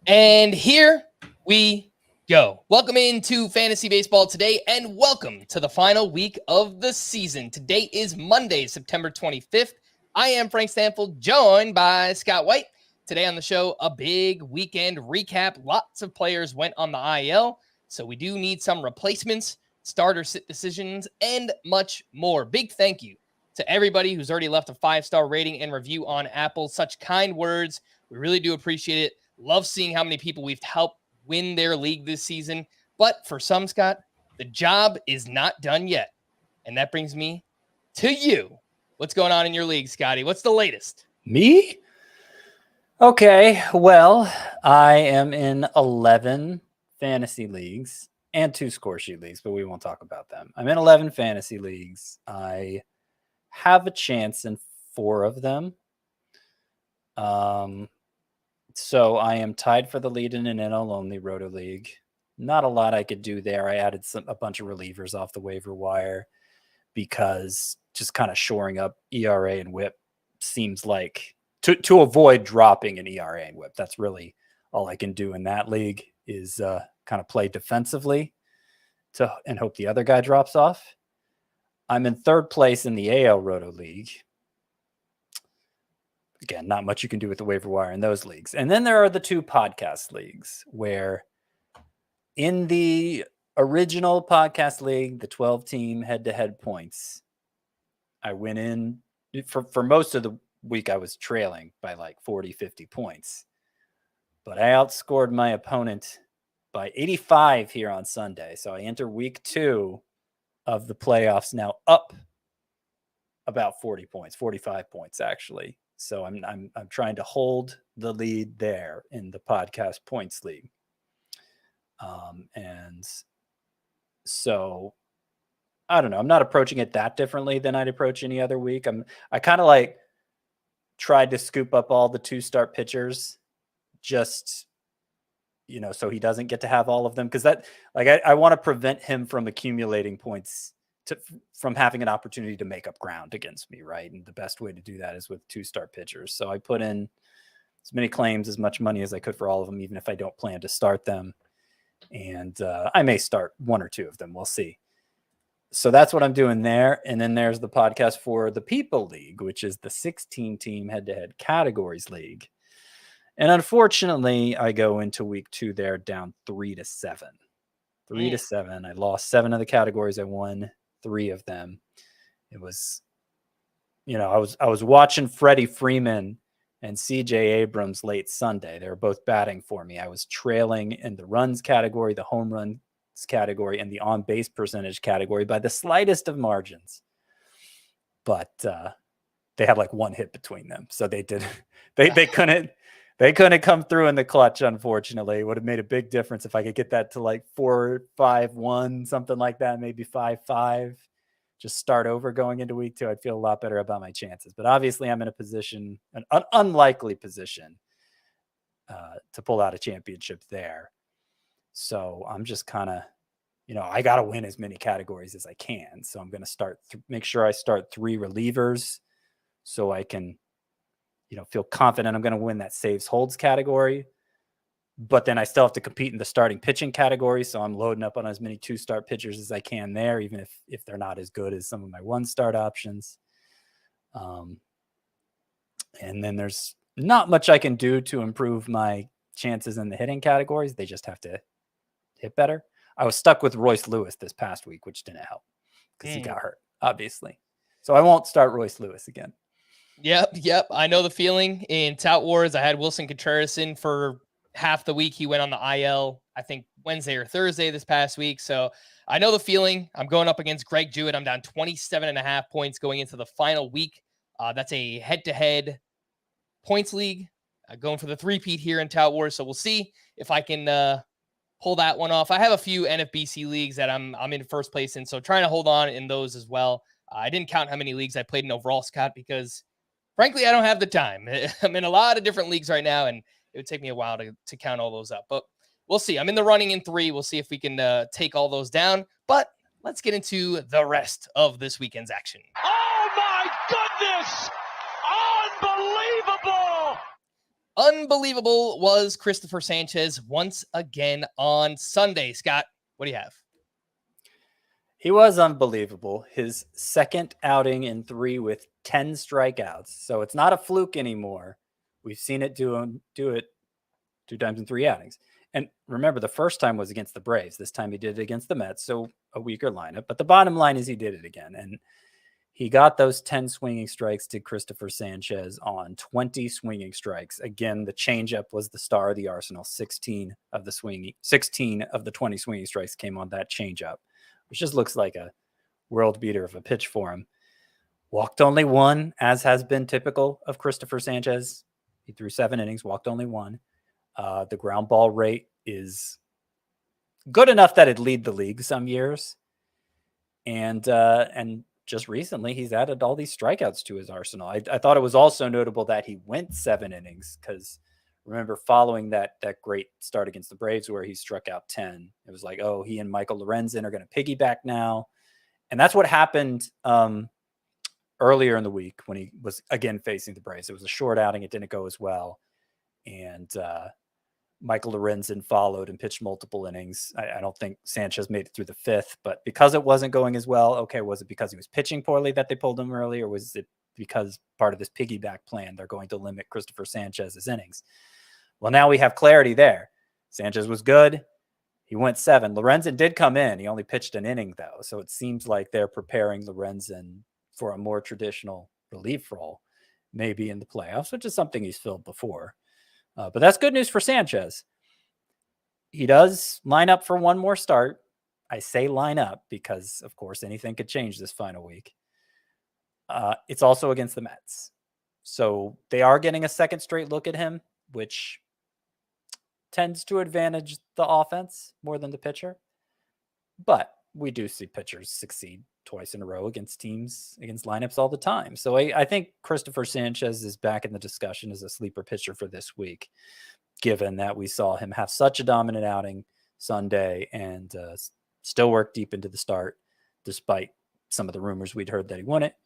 And here we go. Welcome into Fantasy Baseball today, and welcome to the final week of the season. Today is Monday, September 25th. I am Frank Stampfl, joined by Scott White. Today on the show, a big weekend recap. Lots of players went on the IL, so we do need some replacements, starter sit decisions, and much more. Big thank you to everybody who's already left a 5-star rating and review on Apple. Such kind words. We really do appreciate it. Love seeing how many people we've helped win their league this season. But for some, Scott, the job is not done yet. And that brings me to you. What's going on in your league, Scotty? What's the latest? Me? Okay, well, I am in 11 fantasy leagues and 2 score sheet leagues, but we won't talk about them. I'm in 11 fantasy leagues. I have a chance in 4 of them. So I am tied for the lead in an NL-only Roto League. Not a lot I could do there. I added a bunch of relievers off the waiver wire because just kind of shoring up ERA and WHIP seems like to avoid dropping an ERA and WHIP. That's really all I can do in that league is kind of play defensively and hope the other guy drops off. I'm in 3rd place in the AL Roto League. Again, not much you can do with the waiver wire in those leagues. And then there are the 2 podcast leagues where in the original podcast league, the 12-team head-to-head points, I went in for most of the week. I was trailing by like 40, 50 points, but I outscored my opponent by 85 here on Sunday. So I enter week 2 of the playoffs now up about 40 points, 45 points actually. So I'm trying to hold the lead there in the podcast points league. And so I don't know. I'm not approaching it that differently than I'd approach any other week. I kind of like tried to scoop up all the 2-start pitchers just, so he doesn't get to have all of them. Cause that I want to prevent him from accumulating points from having an opportunity to make up ground against me, right? And the best way to do that is with 2-start pitchers. So I put in as many claims, as much money as I could for all of them, even if I don't plan to start them. And I may start 1 or 2 of them. We'll see. So that's what I'm doing there. And then there's the podcast for the People League, which is the 16-team head-to-head categories league. And unfortunately, I go into week 2 there down 3-7. 3-7. I lost 7 of the categories. I won 3 of them. It was, I was watching Freddie Freeman and CJ Abrams late Sunday. They were both batting for me. I was trailing in the runs category, the home runs category, and the on base percentage category by the slightest of margins. But they had like 1 hit between them. So they couldn't come through in the clutch, unfortunately. It would have made a big difference if I could get that to like 4-5-1, something like that, maybe 5-5. Just start over going into week 2. I'd feel a lot better about my chances. But obviously, I'm in a position, an unlikely position, to pull out a championship there. So I'm just kind of, I got to win as many categories as I can. So I'm going to make sure I start 3 relievers so I can, feel confident I'm going to win that saves holds category. But then I still have to compete in the starting pitching category. So I'm loading up on as many 2-start pitchers as I can there, even if they're not as good as some of my 1-start options. And then there's not much I can do to improve my chances in the hitting categories. They just have to hit better. I was stuck with Royce Lewis this past week, which didn't help because he got hurt, obviously. So I won't start Royce Lewis again. Yep. I know the feeling. In Tout Wars, I had Wilson Contreras in for half the week. He went on the IL, I think Wednesday or Thursday this past week. So I know the feeling. I'm going up against Greg Jewett. I'm down 27.5 points going into the final week. That's a head-to-head points league. Going for the 3-peat here in Tout Wars. So we'll see if I can pull that one off. I have a few NFBC leagues that I'm in first place in, so trying to hold on in those as well. I didn't count how many leagues I played in overall, Scott, because frankly, I don't have the time. I'm in a lot of different leagues right now, and it would take me a while to count all those up. But we'll see. I'm in the running in 3. We'll see if we can take all those down. But let's get into the rest of this weekend's action. Oh, my goodness! Unbelievable! Unbelievable was Cristopher Sanchez once again on Sunday. Scott, what do you have? He was unbelievable. His second outing in 3 with 10 strikeouts. So it's not a fluke anymore. We've seen it do it 2 times in 3 outings. And remember, the first time was against the Braves. This time he did it against the Mets, so a weaker lineup. But the bottom line is he did it again. And he got those 10 swinging strikes to Cristopher Sanchez on 20 swinging strikes. Again, the changeup was the star of the arsenal. 16 of the 20 swinging strikes came on that changeup, which just looks like a world beater of a pitch for him. Walked only 1, as has been typical of Cristopher Sanchez. He threw 7 innings, walked only 1. The ground ball rate is good enough that it'd lead the league some years. And just recently, he's added all these strikeouts to his arsenal. I thought it was also notable that he went 7 innings because remember, following that great start against the Braves where he struck out 10, it was like, oh, he and Michael Lorenzen are going to piggyback now. And that's what happened earlier in the week when he was again facing the Braves. It was a short outing. It didn't go as well. And Michael Lorenzen followed and pitched multiple innings. I don't think Sanchez made it through the 5th, but because it wasn't going as well, okay, was it because he was pitching poorly that they pulled him early, or was it because part of this piggyback plan, they're going to limit Cristopher Sanchez's innings? Well, now we have clarity there. Sanchez was good. He went 7. Lorenzen did come in. He only pitched an inning, though, so it seems like they're preparing Lorenzen for a more traditional relief role, maybe in the playoffs, which is something he's filled before. But that's good news for Sanchez. He does line up for one more start. I say line up because, of course, anything could change this final week. It's also against the Mets. So they are getting a second straight look at him, which tends to advantage the offense more than the pitcher. But we do see pitchers succeed twice in a row against teams, against lineups all the time. So I think Cristopher Sanchez is back in the discussion as a sleeper pitcher for this week, given that we saw him have such a dominant outing Sunday and still work deep into the start, despite some of the rumors we'd heard that he won it.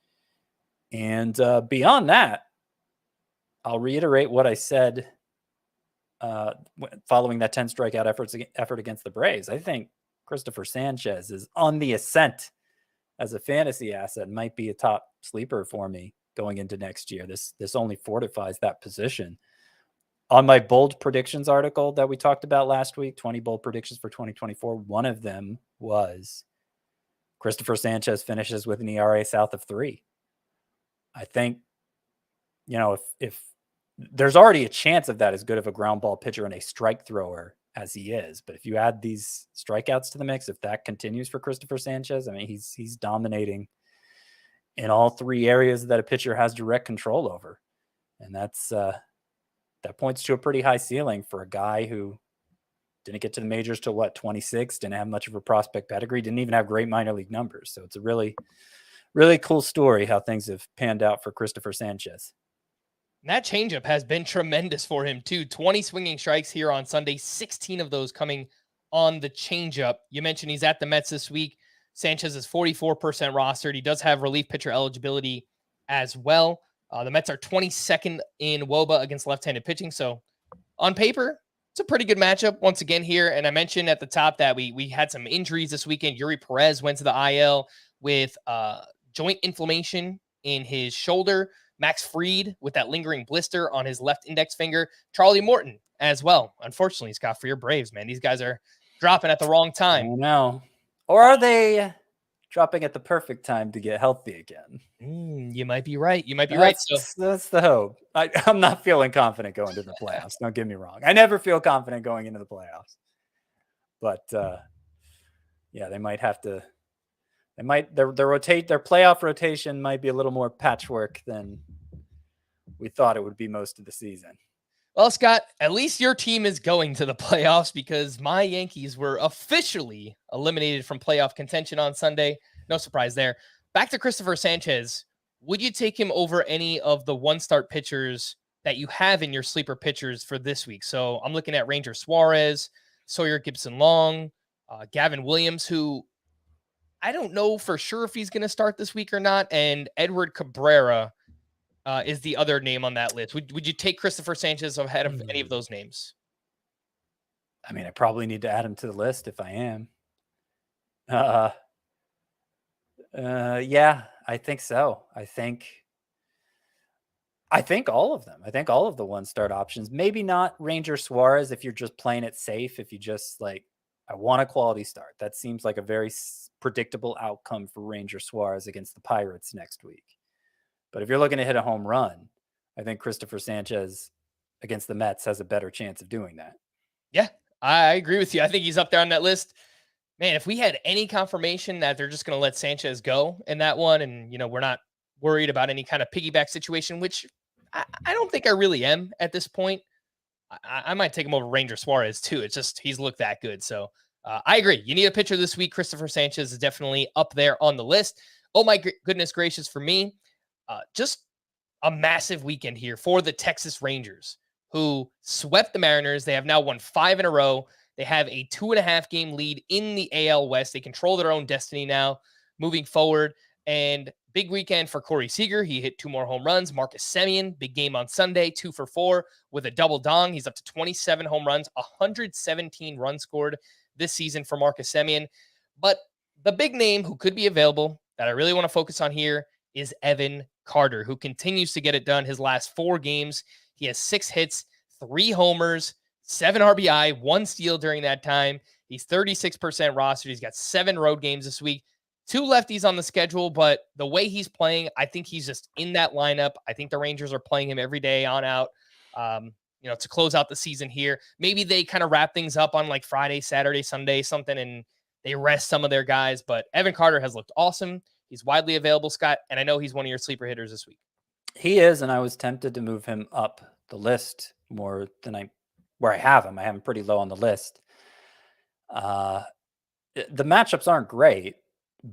And beyond that, I'll reiterate what I said following that 10 strikeout effort against the Braves. I think Cristopher Sanchez is on the ascent as a fantasy asset and might be a top sleeper for me going into next year. This only fortifies that position. On my bold predictions article that we talked about last week, 20 bold predictions for 2024, one of them was Cristopher Sanchez finishes with an ERA south of 3. I think, if there's already a chance of that as good of a ground ball pitcher and a strike thrower as he is, but if you add these strikeouts to the mix, if that continues for Cristopher Sanchez, I mean, he's dominating in all 3 areas that a pitcher has direct control over. And that's that points to a pretty high ceiling for a guy who didn't get to the majors till 26, didn't have much of a prospect pedigree, didn't even have great minor league numbers. So it's a really, really cool story how things have panned out for Cristopher Sanchez. That changeup has been tremendous for him, too. 20 swinging strikes here on Sunday, 16 of those coming on the changeup. You mentioned he's at the Mets this week. Sanchez is 44% rostered. He does have relief pitcher eligibility as well. The Mets are 22nd in WOBA against left-handed pitching. So on paper, it's a pretty good matchup once again here. And I mentioned at the top that we had some injuries this weekend. Yuri Perez went to the IL with joint inflammation in his shoulder. Max Fried with that lingering blister on his left index finger. Charlie Morton as well. Unfortunately, Scott, for your Braves, man, these guys are dropping at the wrong time. I know. Or are they dropping at the perfect time to get healthy again? You might be right. Right. So that's the hope. I'm not feeling confident going to the playoffs. Don't get me wrong. I never feel confident going into the playoffs. But they might have to. Their playoff rotation might be a little more patchwork than we thought it would be most of the season. Well, Scott, at least your team is going to the playoffs because my Yankees were officially eliminated from playoff contention on Sunday. No surprise there. Back to Cristopher Sanchez. Would you take him over any of the one-start pitchers that you have in your sleeper pitchers for this week? So I'm looking at Ranger Suarez, Sawyer Gibson-Long, Gavin Williams, who I don't know for sure if he's going to start this week or not, and Edward Cabrera, is the other name on that list. Would you take Cristopher Sanchez ahead of any of those names? I mean, I probably need to add him to the list if I am. Yeah, I think so. I think all of them. I think all of the one start options. Maybe not Ranger Suarez if you're just playing it safe. If you just like, I want a quality start. That seems like a very predictable outcome for Ranger Suarez against the Pirates next week. But if you're looking to hit a home run, I think Cristopher Sanchez against the Mets has a better chance of doing that. Yeah, I agree with you. I think he's up there on that list. Man, if we had any confirmation that they're just going to let Sanchez go in that one, and we're not worried about any kind of piggyback situation, which I don't think I really am at this point. I might take him over Ranger Suarez too. It's just he's looked that good. So I agree. You need a pitcher this week. Cristopher Sanchez is definitely up there on the list. Oh my goodness gracious for me. Just a massive weekend here for the Texas Rangers, who swept the Mariners. They have now won 5 in a row. They have a 2.5 game lead in the AL West. They control their own destiny now moving forward. And big weekend for Corey Seager. He hit 2 more home runs. Marcus Semien, big game on Sunday, 2 for 4 with a double dong. He's up to 27 home runs, 117 runs scored this season for Marcus Semien. But the big name who could be available that I really want to focus on here is Evan Carter, who continues to get it done. His last 4 games, he has 6 hits, 3 homers, 7 RBI, 1 steal during that time. He's 36% rostered. He's got 7 road games this week. 2 lefties on the schedule, but the way he's playing, I think he's just in that lineup. I think the Rangers are playing him every day on out, to close out the season here. Maybe they kind of wrap things up on like Friday, Saturday, Sunday, something, and they rest some of their guys. But Evan Carter has looked awesome. He's widely available, Scott, and I know he's one of your sleeper hitters this week. He is, and I was tempted to move him up the list more than where I have him. I have him pretty low on the list. The matchups aren't great,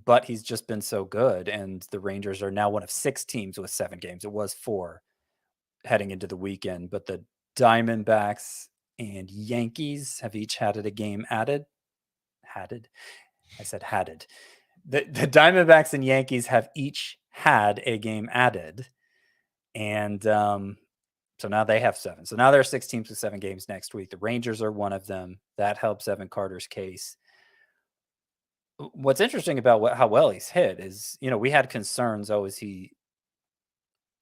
but he's just been so good, and the Rangers are now one of 6 teams with 7 games. It was 4 heading into the weekend, but the Diamondbacks and Yankees have each had a game added. I said hatted. The Diamondbacks and Yankees have each had a game added, and so now they have 7. So now there are 6 teams with 7 games next week. The Rangers are one of them. That helps Evan Carter's case. What's interesting about how well he's hit is, we had concerns. Oh, is he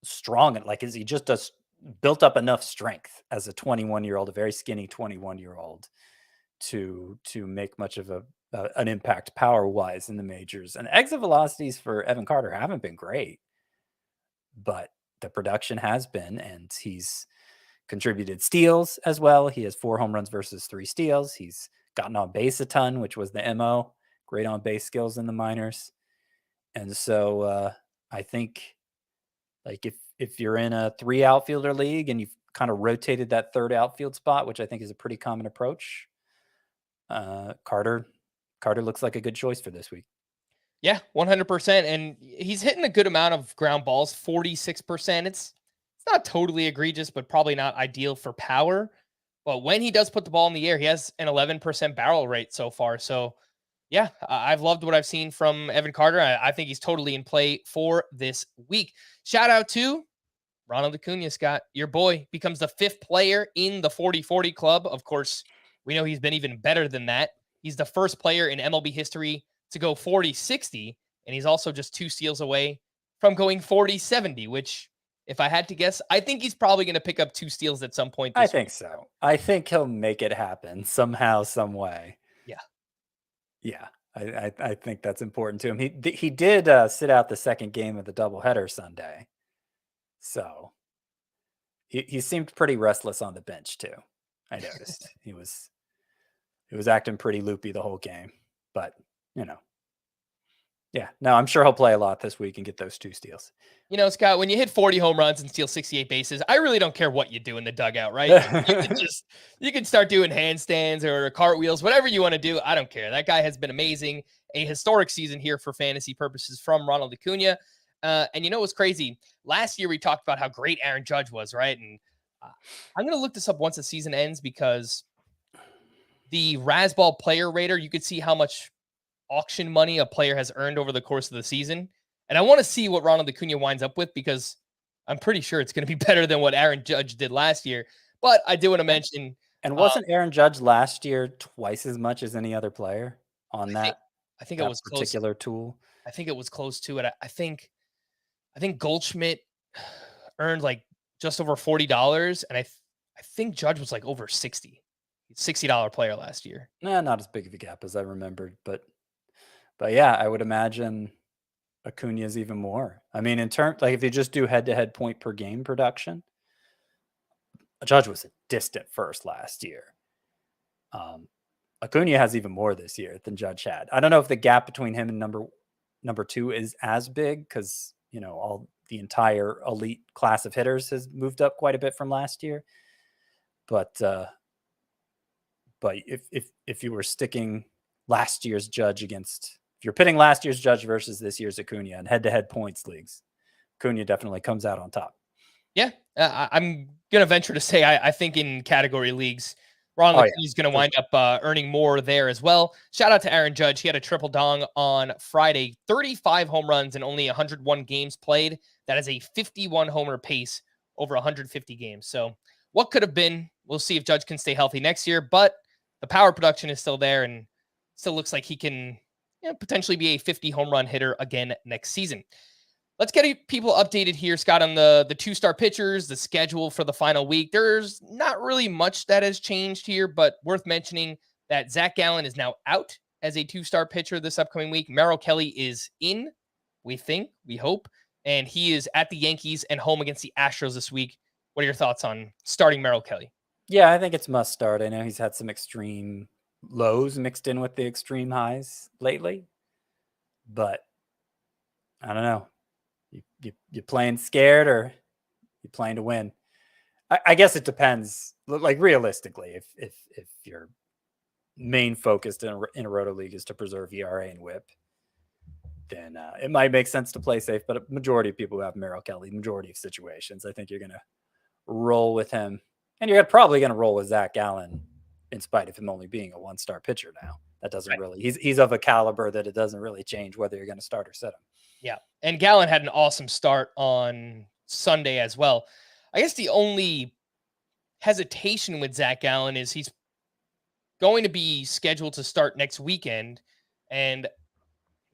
strong? Is he just built up enough strength as a 21-year-old, a very skinny 21-year-old to make much of an impact power-wise in the majors? And exit velocities for Evan Carter haven't been great, but the production has been, and he's contributed steals as well. He has 4 home runs versus 3 steals. He's gotten on base a ton, which was the MO. Great on base skills in the minors. And so I think if you're in a 3 outfielder league and you've kind of rotated that 3rd outfield spot, which I think is a pretty common approach, Carter looks like a good choice for this week. Yeah, 100%. And he's hitting a good amount of ground balls, 46%. It's not totally egregious, but probably not ideal for power. But when he does put the ball in the air, he has an 11% barrel rate so far. So yeah, I've loved what I've seen from Evan Carter. I think he's totally in play for this week. Shout out to Ronald Acuña, Scott. Your boy becomes the 5th player in the 40-40 club. Of course, we know he's been even better than that. He's the first player in MLB history to go 40-60, and he's also just 2 steals away from going 40-70, which, if I had to guess, I think he's probably going to pick up 2 steals at some point this I think so. I think he'll make it happen somehow, some way. Yeah, I think that's important to him. He did sit out the 2nd game of the doubleheader Sunday, so he seemed pretty restless on the bench too. I noticed he was acting pretty loopy the whole game, but yeah, no, I'm sure he'll play a lot this week and get those 2 steals. Scott, when you hit 40 home runs and steal 68 bases, I really don't care what you do in the dugout, right? You can start doing handstands or cartwheels, whatever you want to do. I don't care. That guy has been amazing. A historic season here for fantasy purposes from Ronald Acuña. And what's crazy? Last year we talked about how great Aaron Judge was, right? And I'm going to look this up once the season ends, because the Razzball player rater, you could see how much auction money a player has earned over the course of the season. And I want to see what Ronald Acuña winds up with, because I'm pretty sure it's going to be better than what Aaron Judge did last year. But I do want to mention, And wasn't Aaron Judge last year twice as much as any other player on I think, that I think it that was close. particular tool? I think it was close to it. I think Goldschmidt earned like just over $40, and I think Judge was like over 60. $60 player last year. Nah, not as big of a gap as I remembered, but yeah, I would imagine Acuña's even more. I mean, in terms like if you just do head-to-head point per game production, Judge was a distant first last year. Acuña has even more this year than Judge had. I don't know if the gap between him and number two is as big because all the entire elite class of hitters has moved up quite a bit from last year. But if you were sticking last year's Judge against, if you're pitting last year's Judge versus this year's Acuña in head-to-head points leagues, Acuña definitely comes out on top. Yeah, I'm gonna venture to say I think in category leagues, Ronald Acuña is going to wind up earning more there as well. Shout out to Aaron Judge. He had a triple dong on Friday, 35 home runs and only 101 games played. That is a 51 homer pace over 150 games. So what could have been? We'll see if Judge can stay healthy next year, but the power production is still there and still looks like he can potentially be a 50 home run hitter again next season. Let's get people updated here, Scott, on the two-star pitchers, the schedule for the final week. There's not really much that has changed here, but worth mentioning that Zach Gallen is now out as a two-star pitcher this upcoming week. Merrill Kelly is in, we hope, and he is at the Yankees and home against the Astros this week. What are your thoughts on starting Merrill Kelly? Yeah, I think it's must start. I know he's had some extreme lows mixed in with the extreme highs lately, but I don't know. You playing scared or you playing to win? I guess it depends. Like realistically, if your main focus in a roto league is to preserve ERA and WHIP, then it might make sense to play safe. But a majority of people who have Merrill Kelly, majority of situations, I think you're gonna roll with him, and you're probably gonna roll with Zach Gallen in spite of him only being a one-star pitcher now. That doesn't really. He's of a caliber that it doesn't really change whether you're going to start or sit him. Yeah. And Gallen had an awesome start on Sunday as well. I guess the only hesitation with Zach Gallen is he's going to be scheduled to start next weekend. And,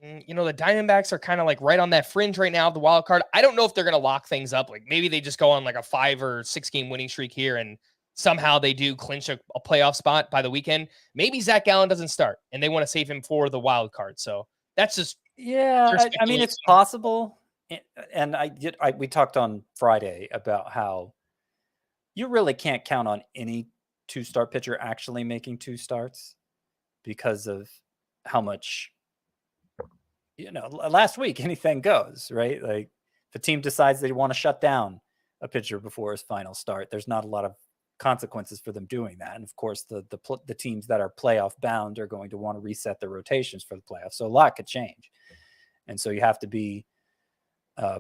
the Diamondbacks are kind of like right on that fringe right now of the wild card. I don't know if they're going to lock things up. Like maybe they just go on like a 5 or 6 game winning streak here and somehow they do clinch a playoff spot by the weekend. Maybe Zach Gallen doesn't start and they want to save him for the wild card. So that's just, I mean, it's possible. And we talked on Friday about how you really can't count on any two-star pitcher actually making 2 starts because of how much, last week, anything goes, right? Like the team decides they want to shut down a pitcher before his final start. There's not a lot of consequences for them doing that. And of course, the teams that are playoff bound are going to want to reset their rotations for the playoffs. So a lot could change. And so you have to be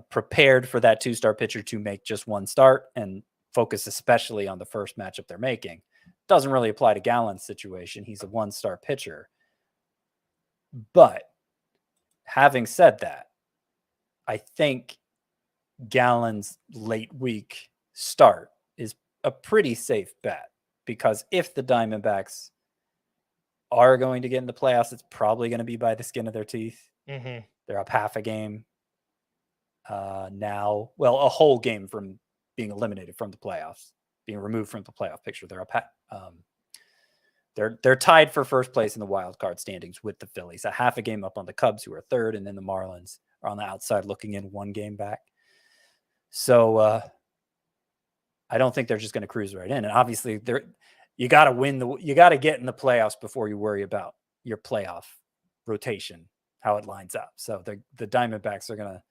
prepared for that 2-star pitcher to make just 1 start and focus especially on the first matchup they're making. Doesn't really apply to Gallen's situation. He's a 1-star pitcher. But having said that, I think Gallen's late week start is a pretty safe bet because if the Diamondbacks are going to get in the playoffs, it's probably going to be by the skin of their teeth. Mm-hmm. They're up half a game now. Well, a whole game from being eliminated from the playoffs, being removed from the playoff picture. They're up. They're tied for first place in the wild card standings with the Phillies, a half a game up on the Cubs, who are third, and then the Marlins are on the outside looking in 1 game back. So I don't think they're just going to cruise right in. And obviously, you got to you got to get in the playoffs before you worry about your playoff rotation, how it lines up. So the Diamondbacks are going to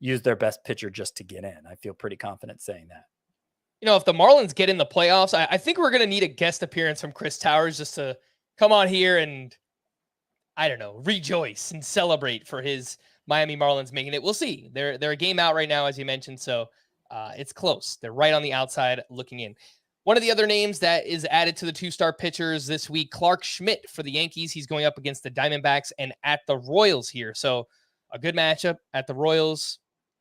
use their best pitcher just to get in. I feel pretty confident saying that. If the Marlins get in the playoffs, I think we're going to need a guest appearance from Chris Towers just to come on here and, I don't know, rejoice and celebrate for his Miami Marlins making it. We'll see. They're a game out right now, as you mentioned. So it's close. They're right on the outside looking in. One of the other names that is added to the 2-star pitchers this week, Clark Schmidt for the Yankees. He's going up against the Diamondbacks and at the Royals here. So a good matchup at the Royals.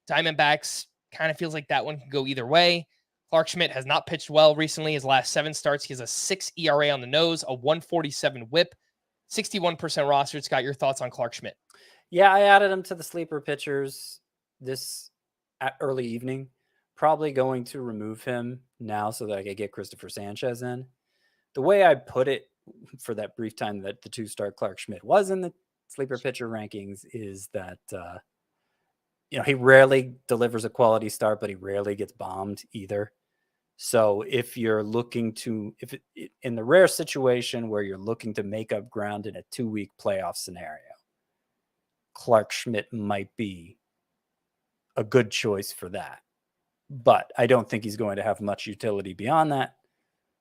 Diamondbacks kind of feels like that one can go either way. Clark Schmidt has not pitched well recently. His last 7 starts, he has a 6 ERA on the nose, a 147 whip, 61% rostered. Scott, your thoughts on Clark Schmidt? Yeah, I added him to the sleeper pitchers this early evening. Probably going to remove him now so that I could get Cristopher Sanchez in. The way I put it for that brief time that the 2-star Clark Schmidt was in the sleeper pitcher rankings is that, he rarely delivers a quality start, but he rarely gets bombed either. So if you're looking to, in the rare situation where you're looking to make up ground in a 2-week playoff scenario, Clark Schmidt might be a good choice for that. But I don't think he's going to have much utility beyond that,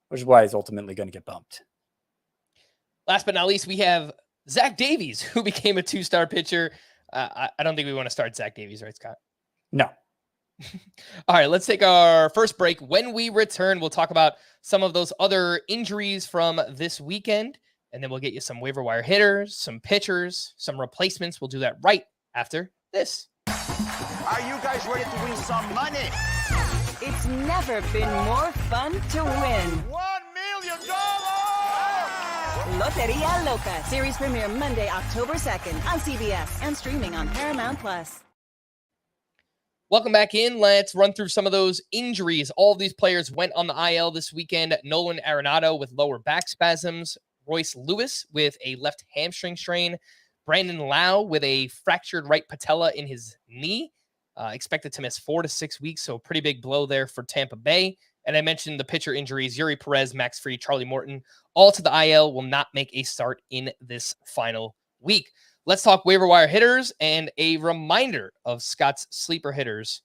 which is why he's ultimately going to get bumped. Last but not least, we have Zach Davies, who became a 2-star pitcher. I don't think we want to start Zach Davies, right, Scott? No. All right, let's take our first break. When we return, we'll talk about some of those other injuries from this weekend, and then we'll get you some waiver wire hitters, some pitchers, some replacements. We'll do that right after this. Are you guys ready to win some money? It's never been more fun to win. $1 million! Loteria Loca. Series premiere Monday, October 2nd on CBS and streaming on Paramount+. Welcome back in. Let's run through some of those injuries. All of these players went on the IL this weekend. Nolan Arenado with lower back spasms. Royce Lewis with a left hamstring strain. Brandon Lau with a fractured right patella in his knee. Expected to miss 4 to 6 weeks, so a pretty big blow there for Tampa Bay. And I mentioned the pitcher injuries, Yuri Perez, Max Fried, Charlie Morton, all to the IL, will not make a start in this final week. Let's talk waiver wire hitters and a reminder of Scott's sleeper hitters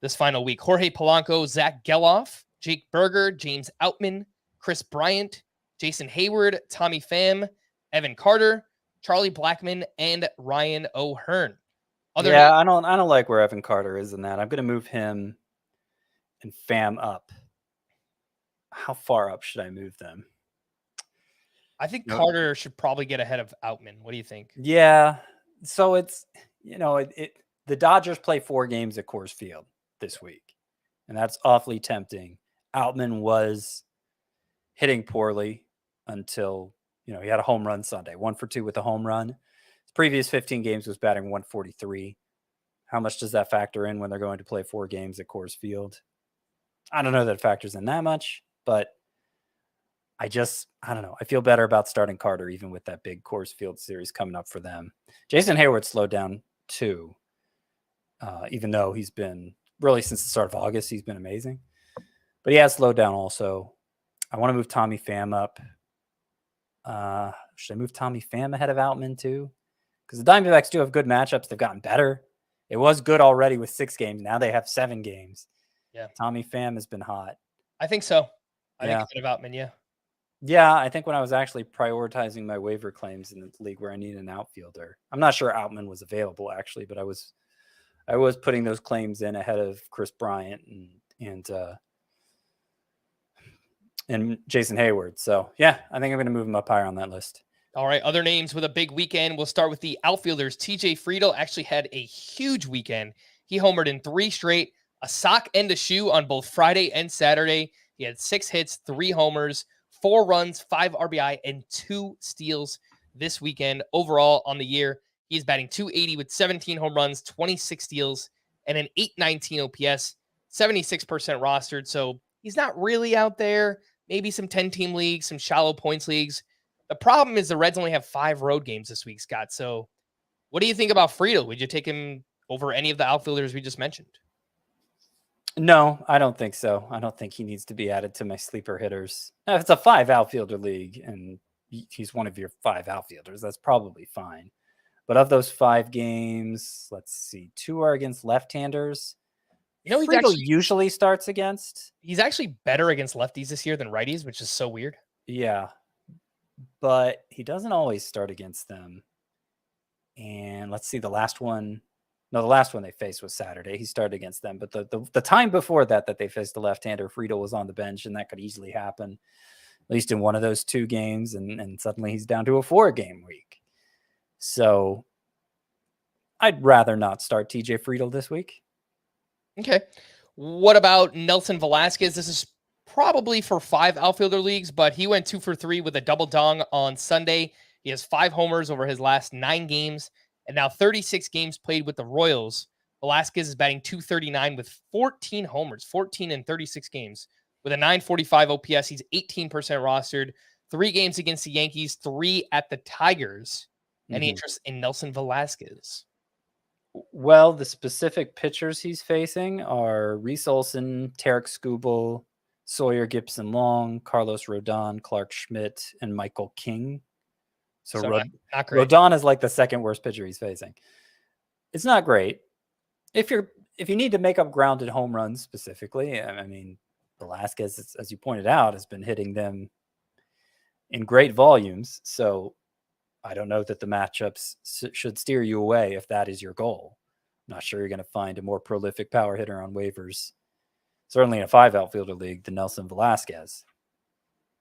this final week. Jorge Polanco, Zach Geloff, Jake Berger, James Outman, Chris Bryant, Jason Hayward, Tommy Pham, Evan Carter, Charlie Blackmon, and Ryan O'Hearn. I don't like where Evan Carter is in that. I'm going to move him and Pham up. How far up should I move them? I think Carter should probably get ahead of Outman. What do you think? Yeah. So it's, the Dodgers play 4 games at Coors Field this week, and that's awfully tempting. Outman was hitting poorly until, he had a home run Sunday, 1 for 2 with a home run. His previous 15 games was batting 143. How much does that factor in when they're going to play 4 games at Coors Field? I don't know that it factors in that much, but I don't know. I feel better about starting Carter, even with that big Coors Field series coming up for them. Jason Hayward slowed down too, even though he's been really since the start of August, he's been amazing, but he has slowed down also. I want to move Tommy Pham up. Should I move Tommy Pham ahead of Outman too? Because the Diamondbacks do have good matchups. They've gotten better. It was good already with 6 games. Now they have 7 games. Yeah. Tommy Pham has been hot. I think so. I think ahead of Outman, yeah. Yeah, I think when I was actually prioritizing my waiver claims in the league where I need an outfielder, I'm not sure Outman was available actually, but I was putting those claims in ahead of Chris Bryant and Jason Hayward. So yeah, I think I'm going to move him up higher on that list. All right, other names with a big weekend. We'll start with the outfielders. TJ Friedl actually had a huge weekend. He homered in 3 straight, a sock and a shoe on both Friday and Saturday. He had 6 hits, 3 homers, 4 runs, 5 RBI, and 2 steals this weekend. Overall on the year, he's batting .280 with 17 home runs, 26 steals, and an .819 OPS, 76% rostered. So he's not really out there. Maybe some 10-team leagues, some shallow points leagues. The problem is the Reds only have 5 road games this week, Scott. So what do you think about Friedl? Would you take him over any of the outfielders we just mentioned? No, I don't think so. I don't think he needs to be added to my sleeper hitters. Now, if it's a 5 outfielder league and he's one of your 5 outfielders, that's probably fine. But of those 5 games, let's see, 2 are against left-handers. Friedl usually starts against. He's actually better against lefties this year than righties, which is so weird. Yeah, but he doesn't always start against them. And let's see, the last one they faced was Saturday. He started against them. But the time before that they faced the left-hander, Friedl was on the bench, and that could easily happen, at least in one of those 2 games. And suddenly he's down to a 4-game week. So I'd rather not start TJ Friedl this week. Okay. What about Nelson Velasquez? This is probably for 5 outfielder leagues, but he went 2 for 3 with a double dong on Sunday. He has 5 homers over his last 9 games, and now 36 games played with the Royals. Velasquez is batting .239 with 14 homers, 14 in 36 games. With a .945 OPS, he's 18% rostered. 3 games against the Yankees, 3 at the Tigers. Any interest in Nelson Velasquez? Well, the specific pitchers he's facing are Reese Olson, Tarek Skubal, Sawyer Gibson Long, Carlos Rodon, Clark Schmidt, and Michael King. So not great. Rodon is like the second worst pitcher he's facing. It's not great. If you need to make up ground at home runs specifically, I mean, Velasquez, as you pointed out, has been hitting them in great volumes. So I don't know that the matchups should steer you away if that is your goal. I'm not sure you're going to find a more prolific power hitter on waivers, certainly in a 5 outfielder league, than Nelson Velasquez.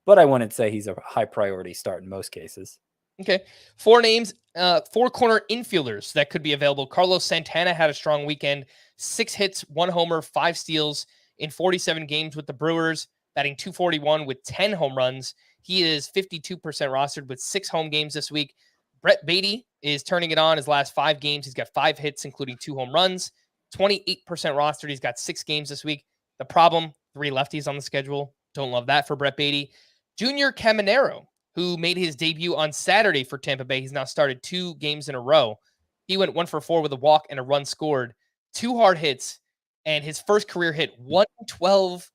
But I wouldn't say he's a high priority start in most cases. Okay. 4 names, 4 corner infielders that could be available. Carlos Santana had a strong weekend, 6 hits, 1 homer, 5 steals in 47 games with the Brewers, batting .241 with 10 home runs. He is 52% rostered with 6 home games this week. Brett Beatty is turning it on his last 5 games. He's got 5 hits, including 2 home runs, 28% rostered. He's got 6 games this week. The problem, 3 lefties on the schedule. Don't love that for Brett Beatty. Junior Caminero, who made his debut on Saturday for Tampa Bay. He's now started 2 games in a row. He went 1 for 4 with a walk and a run scored, 2 hard hits, and his first career hit 112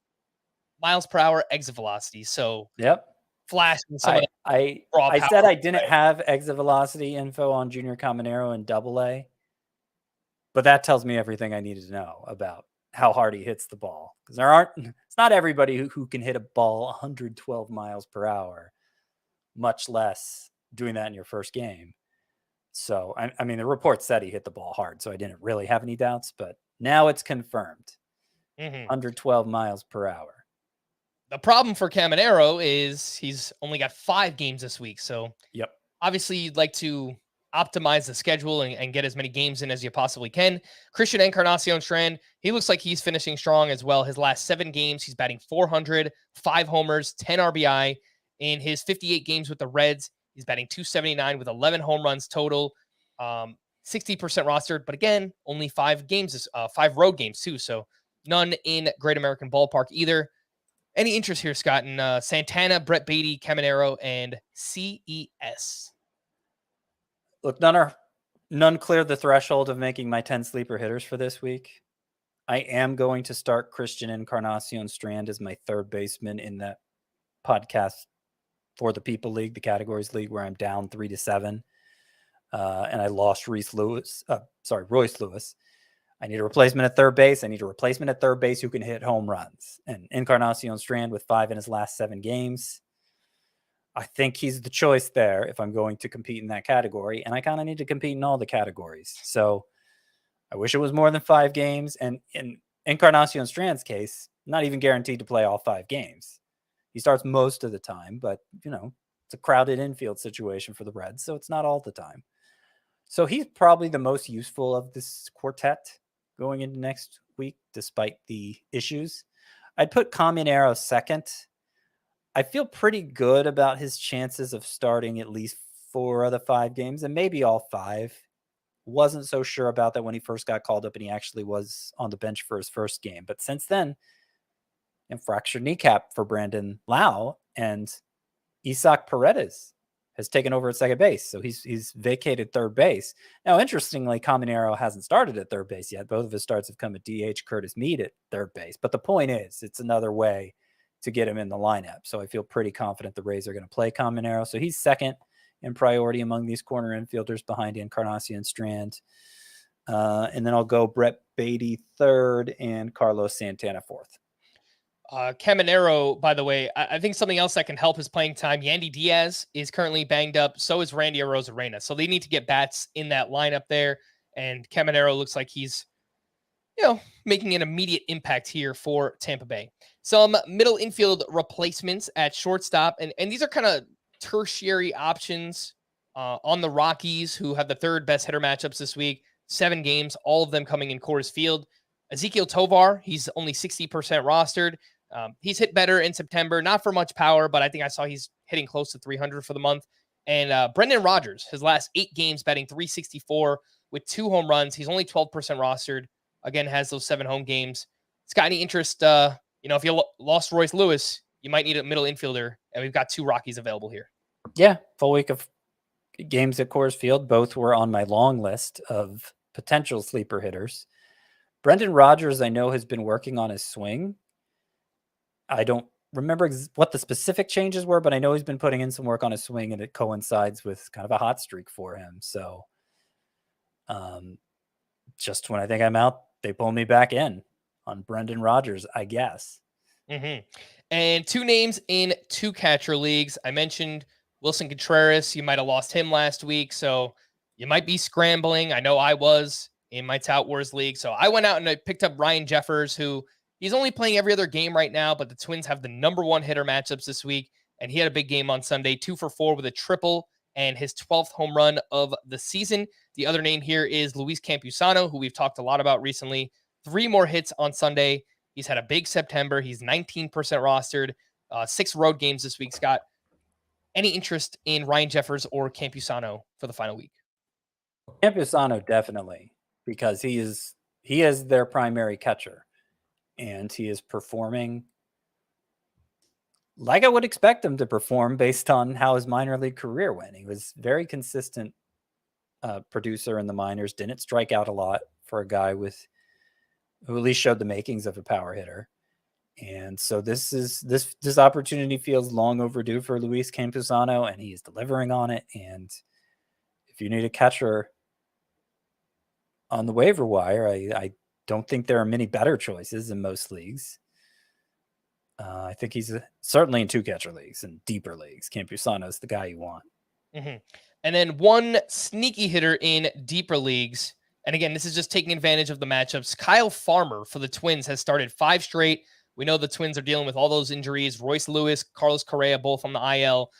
miles per hour exit velocity. So, yep. Flash. I said I didn't have exit velocity info on Junior Caminero in Double-A, but that tells me everything I needed to know about how hard he hits the ball. Because it's not everybody who can hit a ball 112 miles per hour, much less doing that in your first game. So, I mean, the report said he hit the ball hard, so I didn't really have any doubts, but now it's confirmed. 112 miles per hour. The problem for Caminero is he's only got 5 games this week. So, yep. Obviously, you'd like to optimize the schedule and get as many games in as you possibly can. Christian Encarnacion Strand, he looks like he's finishing strong as well. His last 7 games, he's batting .400, 5 homers, 10 RBI. In his 58 games with the Reds, he's batting .279 with 11 home runs total, 60% rostered. But again, only 5 games, 5 road games too. So none in Great American Ballpark either. Any interest here, Scott, in Santana, Brett Beatty, Caminero, and CES? Look, none cleared the threshold of making my 10 sleeper hitters for this week. I am going to start Christian Encarnacion Strand as my 3rd baseman in that podcast for the People League, the Categories League, where I'm down 3-7. And I lost Royce Lewis. I need a replacement at 3rd base. I need a replacement at 3rd base who can hit home runs. And Encarnacion Strand with 5 in his last 7 games. I think he's the choice there if I'm going to compete in that category. And I kind of need to compete in all the categories. So I wish it was more than 5 games. And in Encarnacion Strand's case, not even guaranteed to play all 5 games. He starts most of the time, but, it's a crowded infield situation for the Reds, so it's not all the time. So he's probably the most useful of this quartet going into next week, despite the issues. I'd put Caminero 2nd. I feel pretty good about his chances of starting at least 4 of the 5 games, and maybe all 5. Wasn't so sure about that when he first got called up and he actually was on the bench for his first game. But since then, and fractured kneecap for Brandon Lau, and Isaac Paredes has taken over at 2nd base. So he's vacated 3rd base. Now, interestingly, Caminero hasn't started at 3rd base yet. Both of his starts have come at DH, Curtis Mead at 3rd base. But the point is, it's another way to get him in the lineup. So I feel pretty confident the Rays are going to play Caminero. So he's 2nd in priority among these corner infielders behind Encarnacion Strand. And then I'll go Brett Beatty 3rd and Carlos Santana 4th. Caminero, by the way, I think something else that can help his playing time. Yandy Diaz is currently banged up. So is Randy Arozarena. So they need to get bats in that lineup there. And Caminero looks like he's, making an immediate impact here for Tampa Bay. Some middle infield replacements at shortstop. And these are kind of tertiary options on the Rockies, who have the 3rd best hitter matchups this week. 7 games, all of them coming in Coors Field. Ezekiel Tovar, he's only 60% rostered. He's hit better in September, not for much power, but I think I saw he's hitting close to 300 for the month. And Brendan Rodgers, his last 8 games batting 364 with 2 home runs. He's only 12% rostered. Again, has those 7 home games. It's got any interest, if you lost Royce Lewis, you might need a middle infielder, and we've got 2 Rockies available here. Yeah, full week of games at Coors Field. Both were on my long list of potential sleeper hitters. Brendan Rodgers, I know, has been working on his swing. I don't remember what the specific changes were, but I know he's been putting in some work on his swing, and it coincides with kind of a hot streak for him. So just when I think I'm out, they pull me back in on Brendan Rodgers, I guess. And 2 names in 2 catcher leagues. I mentioned Wilson Contreras. You might have lost him last week, so you might be scrambling. I know I was in my Tout Wars league. So I went out and I picked up Ryan Jeffers, who he's only playing every other game right now, but the Twins have the #1 hitter matchups this week. And he had a big game on Sunday, 2 for 4 with a triple and his 12th home run of the season. The other name here is Luis Campusano, who we've talked a lot about recently. 3 more hits on Sunday. He's had a big September. He's 19% rostered, 6 road games this week. Scott, any interest in Ryan Jeffers or Campusano for the final week? Campusano, definitely, because he is their primary catcher, and he is performing like I would expect him to perform based on how his minor league career went. He was very consistent producer in the minors, didn't strike out a lot for a guy who at least showed the makings of a power hitter. And so this opportunity feels long overdue for Luis Campusano, and he is delivering on it. And if you need a catcher on the waiver wire, I don't think there are many better choices in most leagues. I think he's certainly in 2 catcher leagues and deeper leagues. Campusano is the guy you want. And then 1 sneaky hitter in deeper leagues. And again, this is just taking advantage of the matchups. Kyle Farmer for the Twins has started 5 straight. We know the Twins are dealing with all those injuries. Royce Lewis, Carlos Correa, both on the IL.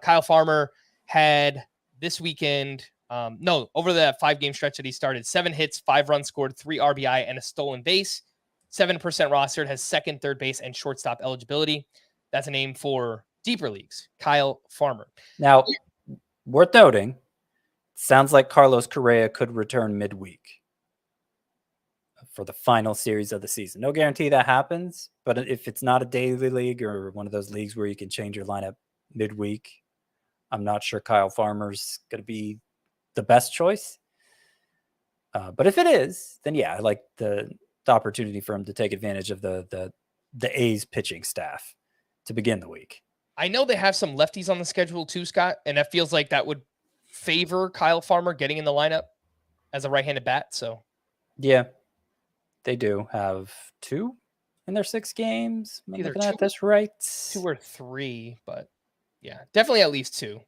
Kyle Farmer had this weekend, over the 5-game stretch that he started, 7 hits, 5 runs scored, 3 RBI, and a stolen base. 7% rostered, has second, third base, and shortstop eligibility. That's a name for deeper leagues. Kyle Farmer. Now, worth noting, sounds like Carlos Correa could return midweek for the final series of the season. No guarantee that happens, but if it's not a daily league or one of those leagues where you can change your lineup midweek, I'm not sure Kyle Farmer's going to be the best choice. But if it is, then yeah, I like the opportunity for him to take advantage of the A's pitching staff to begin the week. I know they have some lefties on the schedule too, Scott, and that feels like that would favor Kyle Farmer getting in the lineup as a right-handed bat. So yeah, they do have 2 in their 6 games. Am I looking at this right? 2 or 3, but yeah, definitely at least 2.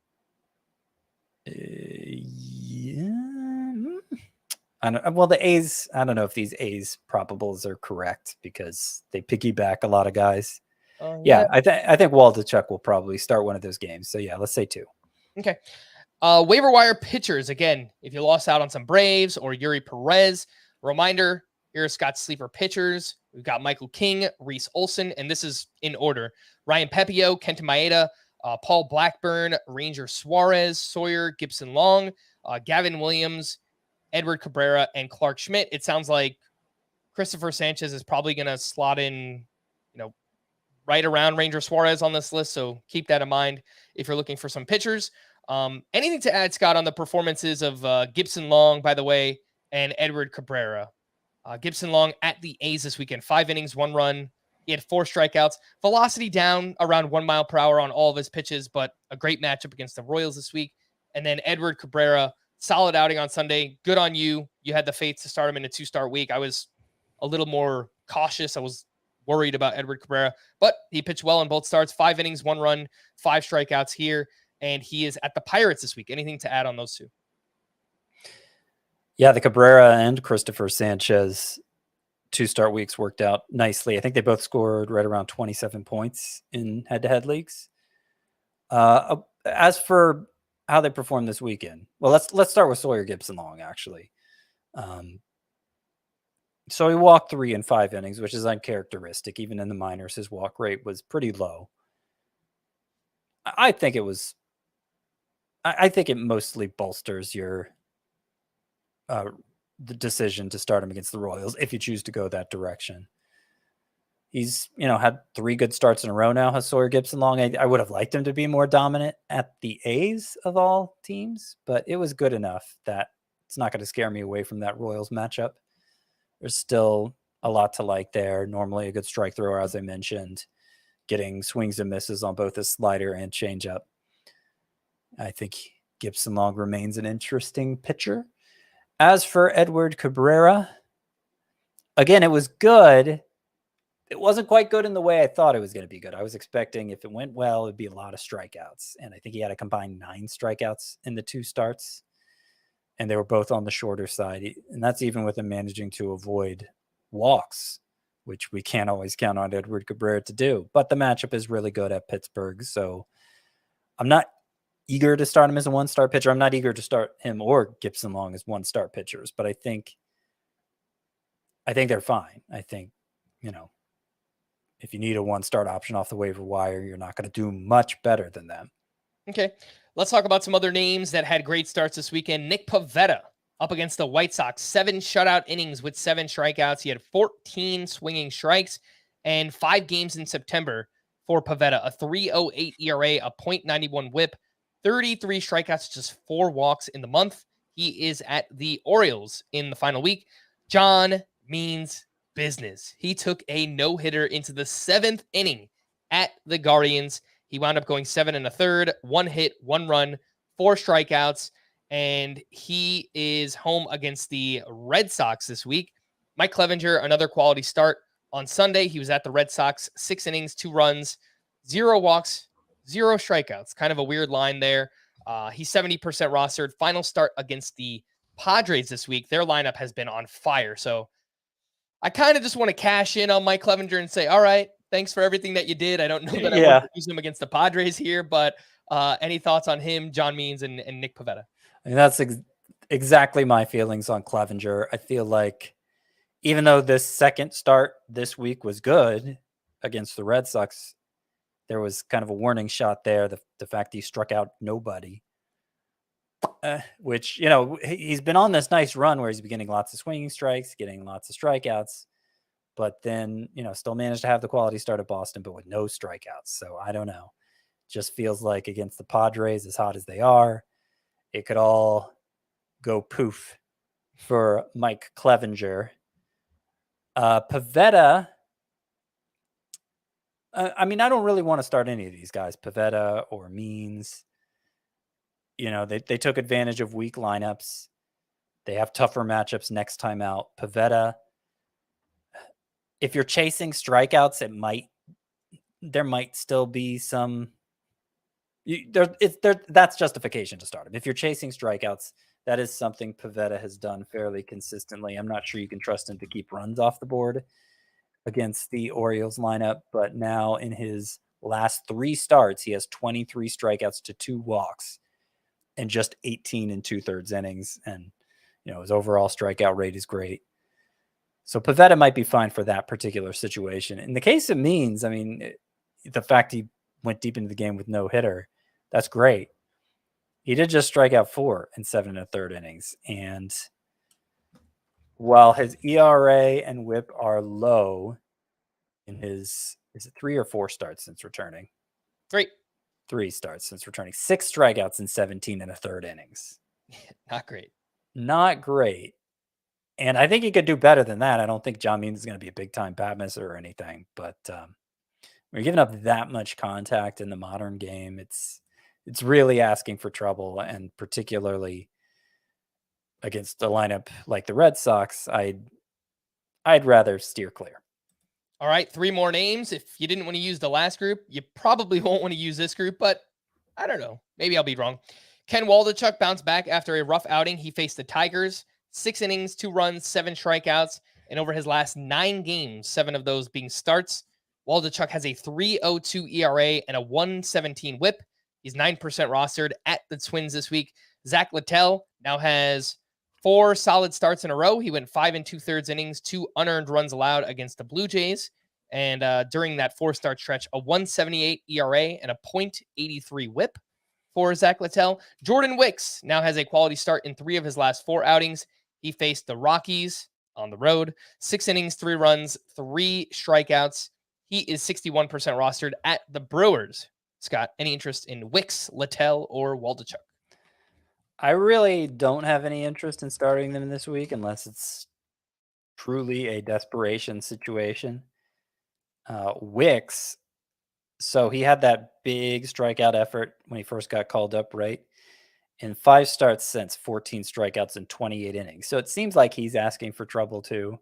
Yeah. Well, the A's, I don't know if these A's probables are correct because they piggyback a lot of guys. Yeah, I think Waldichuk will probably start one of those games. So yeah, let's say 2. Okay. Waiver wire pitchers. Again, if you lost out on some Braves or Yuri Perez, reminder, here are Scott's sleeper pitchers. We've got Michael King, Reese Olson, and this is in order. Ryan Pepio, Kenta Maeda, Paul Blackburn, Ranger Suarez, Sawyer, Gibson Long, Gavin Williams, Edward Cabrera, and Clark Schmidt. It sounds like Cristopher Sanchez is probably going to slot in, right around Ranger Suarez on this list. So keep that in mind if you're looking for some pitchers. Anything to add, Scott, on the performances of Gibson Long, by the way, and Edward Cabrera? Gibson Long at the A's this weekend, 5 innings, 1 run. He had 4 strikeouts. Velocity down around 1 mile per hour on all of his pitches, but a great matchup against the Royals this week. And then Edward Cabrera, solid outing on Sunday. Good on you. You had the faith to start him in a 2-start week. I was a little more cautious. I was worried about Edward Cabrera, but he pitched well in both starts. 5 innings, 1 run, 5 strikeouts here, and he is at the Pirates this week. Anything to add on those 2? Yeah, the Cabrera and Cristopher Sanchez 2-start weeks worked out nicely. I think they both scored right around 27 points in head-to-head leagues. As for how they performed this weekend, well, let's start with Sawyer Gibson Long, actually. So he walked 3 in 5 innings, which is uncharacteristic. Even in the minors, his walk rate was pretty low. I think it was. I think it mostly bolsters your the decision to start him against the Royals if you choose to go that direction. He's, had 3 good starts in a row now, has Sawyer Gibson-Long. I would have liked him to be more dominant at the A's of all teams, but it was good enough that it's not going to scare me away from that Royals matchup. There's still a lot to like there. Normally a good strike thrower, as I mentioned, getting swings and misses on both his slider and changeup. I think Gibson-Long remains an interesting pitcher. As for Edward Cabrera, again, it was good. It wasn't quite good in the way I thought it was going to be good. I was expecting if it went well, it'd be a lot of strikeouts. And I think he had a combined 9 strikeouts in the 2 starts. And they were both on the shorter side. And that's even with him managing to avoid walks, which we can't always count on Edward Cabrera to do. But the matchup is really good at Pittsburgh. So I'm not eager to start him as a 1-star pitcher. I'm not eager to start him or Gibson-Long as 1-star pitchers. But I think they're fine. I think, if you need a 1-start option off the waiver wire, you're not going to do much better than them. Okay. Let's talk about some other names that had great starts this weekend. Nick Pivetta up against the White Sox, 7 shutout innings with 7 strikeouts. He had 14 swinging strikes and 5 games in September for Pivetta, a 3.08 ERA, a .91 whip, 33 strikeouts, just 4 walks in the month. He is at the Orioles in the final week. John means business. He took a no-hitter into the 7th inning at the Guardians. He wound up going 7 1/3, 1 hit, 1 run, 4 strikeouts, and he is home against the Red Sox this week. Mike Clevinger, another quality start on Sunday. He was at the Red Sox, 6 innings, 2 runs, 0 walks, 0 strikeouts. Kind of a weird line there. He's 70% rostered. Final start against the Padres this week. Their lineup has been on fire. So I kind of just want to cash in on Mike Clevinger and say, all right, thanks for everything that you did. I don't know that I want to use him against the Padres here, but any thoughts on him, John Means, and Nick Pivetta? I mean, that's exactly my feelings on Clevinger. I feel like even though this second start this week was good against the Red Sox, there was kind of a warning shot there. The fact he struck out nobody, which, he's been on this nice run where he's been getting lots of swinging strikes, getting lots of strikeouts, but then, still managed to have the quality start at Boston, but with no strikeouts. So I don't know. Just feels like against the Padres, as hot as they are, it could all go poof for Mike Clevinger. Pivetta, I don't really want to start any of these guys, Pivetta or Means. They took advantage of weak lineups. They have tougher matchups next time out. Pivetta, if you're chasing strikeouts, there might still be some. That's justification to start him. If you're chasing strikeouts, that is something Pivetta has done fairly consistently. I'm not sure you can trust him to keep runs off the board against the Orioles lineup, but now in his last 3 starts, he has 23 strikeouts to 2 walks and just 18 2/3 innings. And, his overall strikeout rate is great. So Pivetta might be fine for that particular situation. In the case of Means, the fact he went deep into the game with no hitter, that's great. He did just strike out 4 in 7 1/3 innings. And while his ERA and whip are low in his, is it 3 or 4 starts since returning? 3 starts since returning. 6 strikeouts in 17 1/3 innings. Not great. And I think he could do better than that. I don't think John Means is going to be a big-time bat misser or anything. But when you're giving up that much contact in the modern game, it's really asking for trouble. And particularly against a lineup like the Red Sox, I'd rather steer clear. All right, 3 more names. If you didn't want to use the last group, you probably won't want to use this group, but I don't know. Maybe I'll be wrong. Ken Waldichuk bounced back after a rough outing. He faced the Tigers, 6 innings, 2 runs, 7 strikeouts, and over his last 9 games, 7 of those being starts, Waldichuk has a 3.02 ERA and a 1.17 whip. He's 9% rostered at the Twins this week. Zach Littell now has 4 solid starts in a row. He went 5 2/3 innings, 2 unearned runs allowed against the Blue Jays. And during that 4-start stretch, a 1.78 ERA and a .83 whip for Zach Littell. Jordan Wicks now has a quality start in 3 of his last 4 outings. He faced the Rockies on the road, 6 innings, 3 runs, 3 strikeouts. He is 61% rostered at the Brewers. Scott, any interest in Wicks, Littell, or Waldachuk? I really don't have any interest in starting them this week unless it's truly a desperation situation. Wicks, so he had that big strikeout effort when he first got called up, right? In 5 starts since, 14 strikeouts in 28 innings. So it seems like he's asking for trouble too.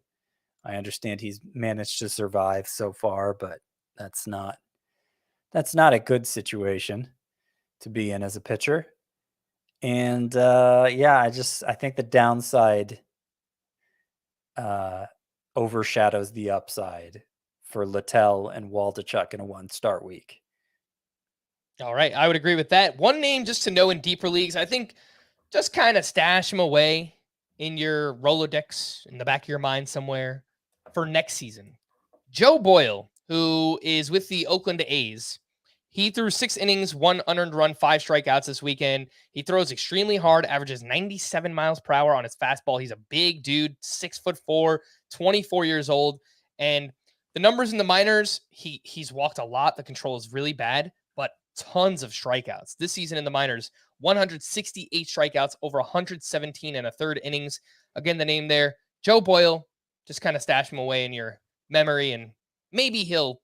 I understand he's managed to survive so far, but that's not a good situation to be in as a pitcher. And I think the downside overshadows the upside for Littell and Waldachuk in a 1-start week. All right, I would agree with that. One name just to know in deeper leagues, I think just kind of stash him away in your Rolodex in the back of your mind somewhere for next season. Joe Boyle, who is with the Oakland A's. He threw 6 innings, 1 unearned run, 5 strikeouts this weekend. He throws extremely hard, averages 97 miles per hour on his fastball. He's a big dude, 6'4", 24 years old. And the numbers in the minors, he's walked a lot. The control is really bad, but tons of strikeouts. This season in the minors, 168 strikeouts, over 117 and a third innings. Again, the name there, Joe Boyle. Just kind of stash him away in your memory, and maybe he'll,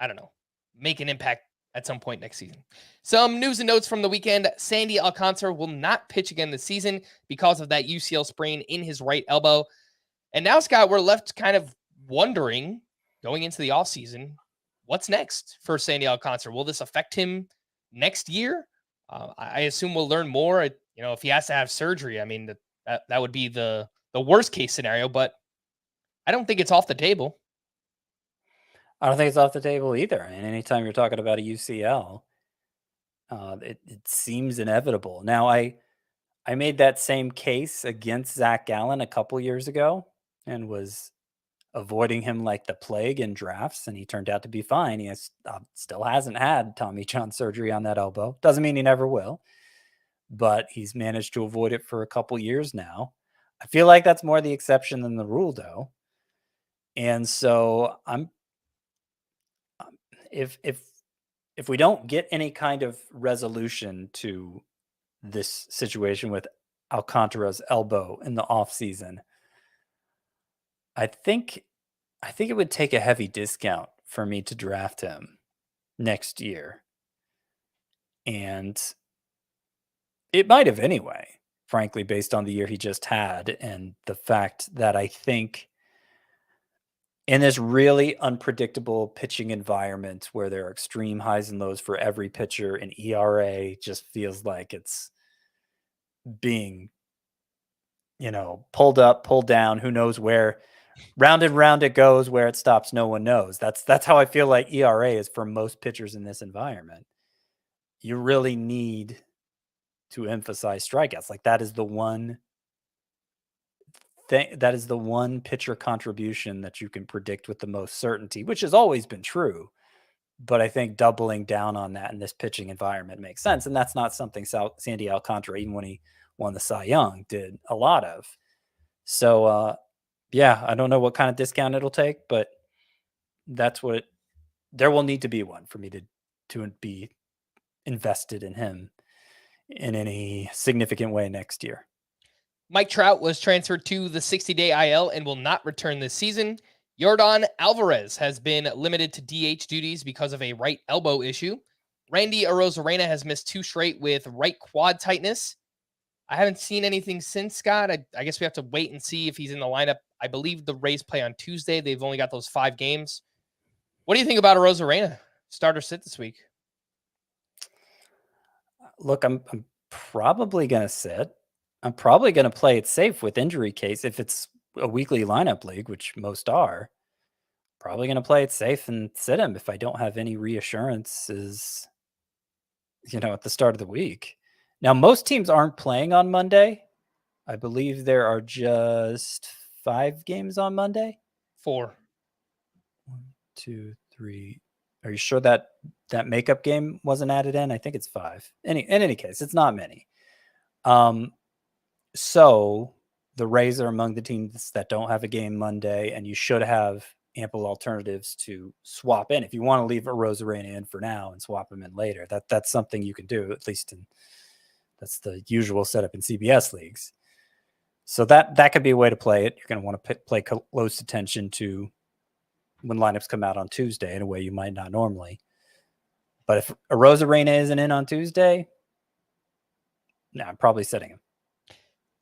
I don't know, make an impact at some point next season. Some news and notes from the weekend. Sandy Alcantara will not pitch again this season because of that UCL sprain in his right elbow. And now, Scott, we're left kind of wondering, going into the offseason, what's next for Sandy Alcantara? Will this affect him next year? I assume we'll learn more. If he has to have surgery, I mean, that would be the worst case scenario, but I don't think it's off the table. I don't think it's off the table either. And anytime you're talking about a UCL, it seems inevitable. Now, I made that same case against Zach Gallen a couple years ago and was avoiding him like the plague in drafts, and he turned out to be fine. He still hasn't had Tommy John surgery on that elbow. Doesn't mean he never will, but he's managed to avoid it for a couple years now. I feel like that's more the exception than the rule, though. And so if we don't get any kind of resolution to this situation with Alcantara's elbow in the offseason, I think it would take a heavy discount for me to draft him next year. And it might have anyway, frankly, based on the year he just had and the fact that I think in this really unpredictable pitching environment where there are extreme highs and lows for every pitcher, an ERA just feels like it's being, pulled up, pulled down, who knows where. Round and round it goes. Where it stops, no one knows. That's how I feel like ERA is for most pitchers in this environment. You really need to emphasize strikeouts. Like that is the one thing, that is the one pitcher contribution that you can predict with the most certainty, which has always been true. But I think doubling down on that in this pitching environment makes sense. And that's not something Sandy Alcantara, even when he won the Cy Young, did a lot of. So, I don't know what kind of discount it'll take, but that's what there will need to be one for me to be invested in him in any significant way next year. Mike Trout was transferred to the 60-day IL and will not return this season. Yordan Alvarez has been limited to DH duties because of a right elbow issue. Randy Arozarena has missed 2 straight with right quad tightness. I haven't seen anything since, Scott. I guess we have to wait and see if he's in the lineup. I believe the Rays play on Tuesday. They've only got those 5 games. What do you think about Arozarena? Start or sit this week? Look, I'm probably going to sit. I'm probably going to play it safe with injury case. If it's a weekly lineup league, which most are, probably going to play it safe and sit him if I don't have any reassurances, at the start of the week. Now, most teams aren't playing on Monday. I believe there are just 5 games on Monday. 4. 1, 2, 3. Are you sure that makeup game wasn't added in? I think it's 5. In any case, it's not many. So the Rays are among the teams that don't have a game Monday, and you should have ample alternatives to swap in. If you want to leave a Rosarena in for now and swap them in later, that's something you can do, at least that's the usual setup in CBS leagues. So that could be a way to play it. You're going to want to play close attention to when lineups come out on Tuesday in a way you might not normally. But if a Rosarena isn't in on Tuesday, I'm probably sitting him.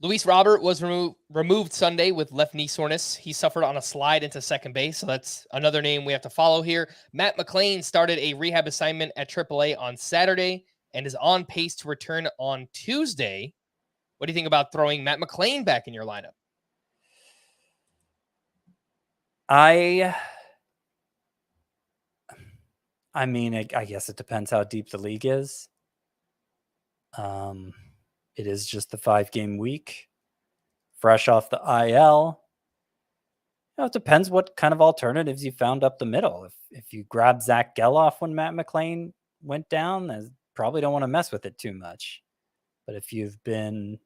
Luis Robert was removed Sunday with left knee soreness. He suffered on a slide into second base, so that's another name we have to follow here. Matt McLain started a rehab assignment at AAA on Saturday and is on pace to return on Tuesday. What do you think about throwing Matt McLain back in your lineup? I guess it depends how deep the league is. It is just the 5-game week, fresh off the IL. It depends what kind of alternatives you found up the middle. If you grab Zach Geloff when Matt McLain went down, I probably don't want to mess with it too much. But if you've been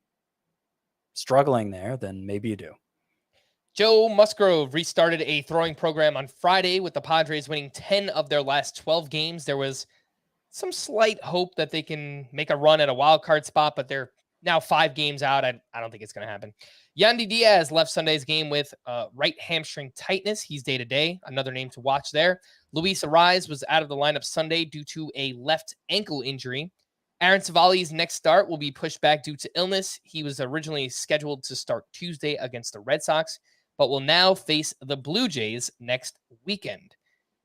struggling there, then maybe you do. Joe Musgrove restarted a throwing program on Friday with the Padres winning 10 of their last 12 games. There was some slight hope that they can make a run at a wild card spot, but they're now 5 games out. I don't think it's going to happen. Yandy Diaz left Sunday's game with right hamstring tightness. He's day-to-day. Another name to watch there. Luis Ariz was out of the lineup Sunday due to a left ankle injury. Aaron Savali's next start will be pushed back due to illness. He was originally scheduled to start Tuesday against the Red Sox, but will now face the Blue Jays next weekend.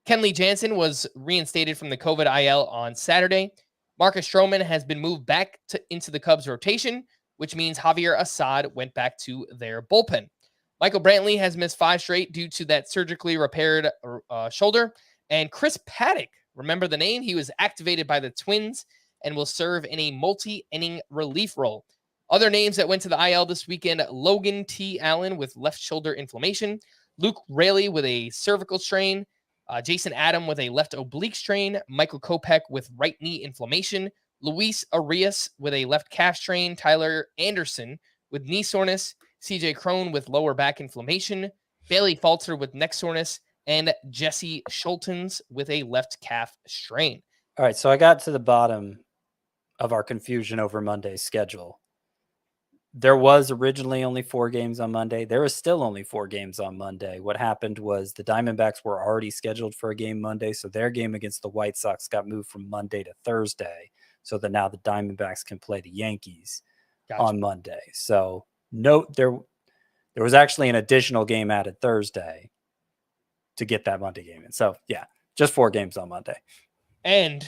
Kenley Jansen was reinstated from the COVID IL on Saturday. Marcus Stroman has been moved back into the Cubs rotation, which means Javier Assad went back to their bullpen. Michael Brantley has missed 5 straight due to that surgically repaired shoulder. And Chris Paddock, remember the name? He was activated by the Twins and will serve in a multi-inning relief role. Other names that went to the IL this weekend: Logan T. Allen with left shoulder inflammation, Luke Raley with a cervical strain, Jason Adam with a left oblique strain, Michael Kopech with right knee inflammation, Luis Arias with a left calf strain, Tyler Anderson with knee soreness, CJ Crone with lower back inflammation, Bailey Falter with neck soreness, and Jesse Schultens with a left calf strain. All right, so I got to the bottom of our confusion over Monday's schedule. There was originally only 4 games on Monday. There is still only 4 games on Monday. What happened was the Diamondbacks were already scheduled for a game Monday, so their game against the White Sox got moved from Monday to Thursday, so that now the Diamondbacks can play the Yankees on Monday. So note there was actually an additional game added Thursday to get that Monday game in. So yeah, just 4 games on Monday. And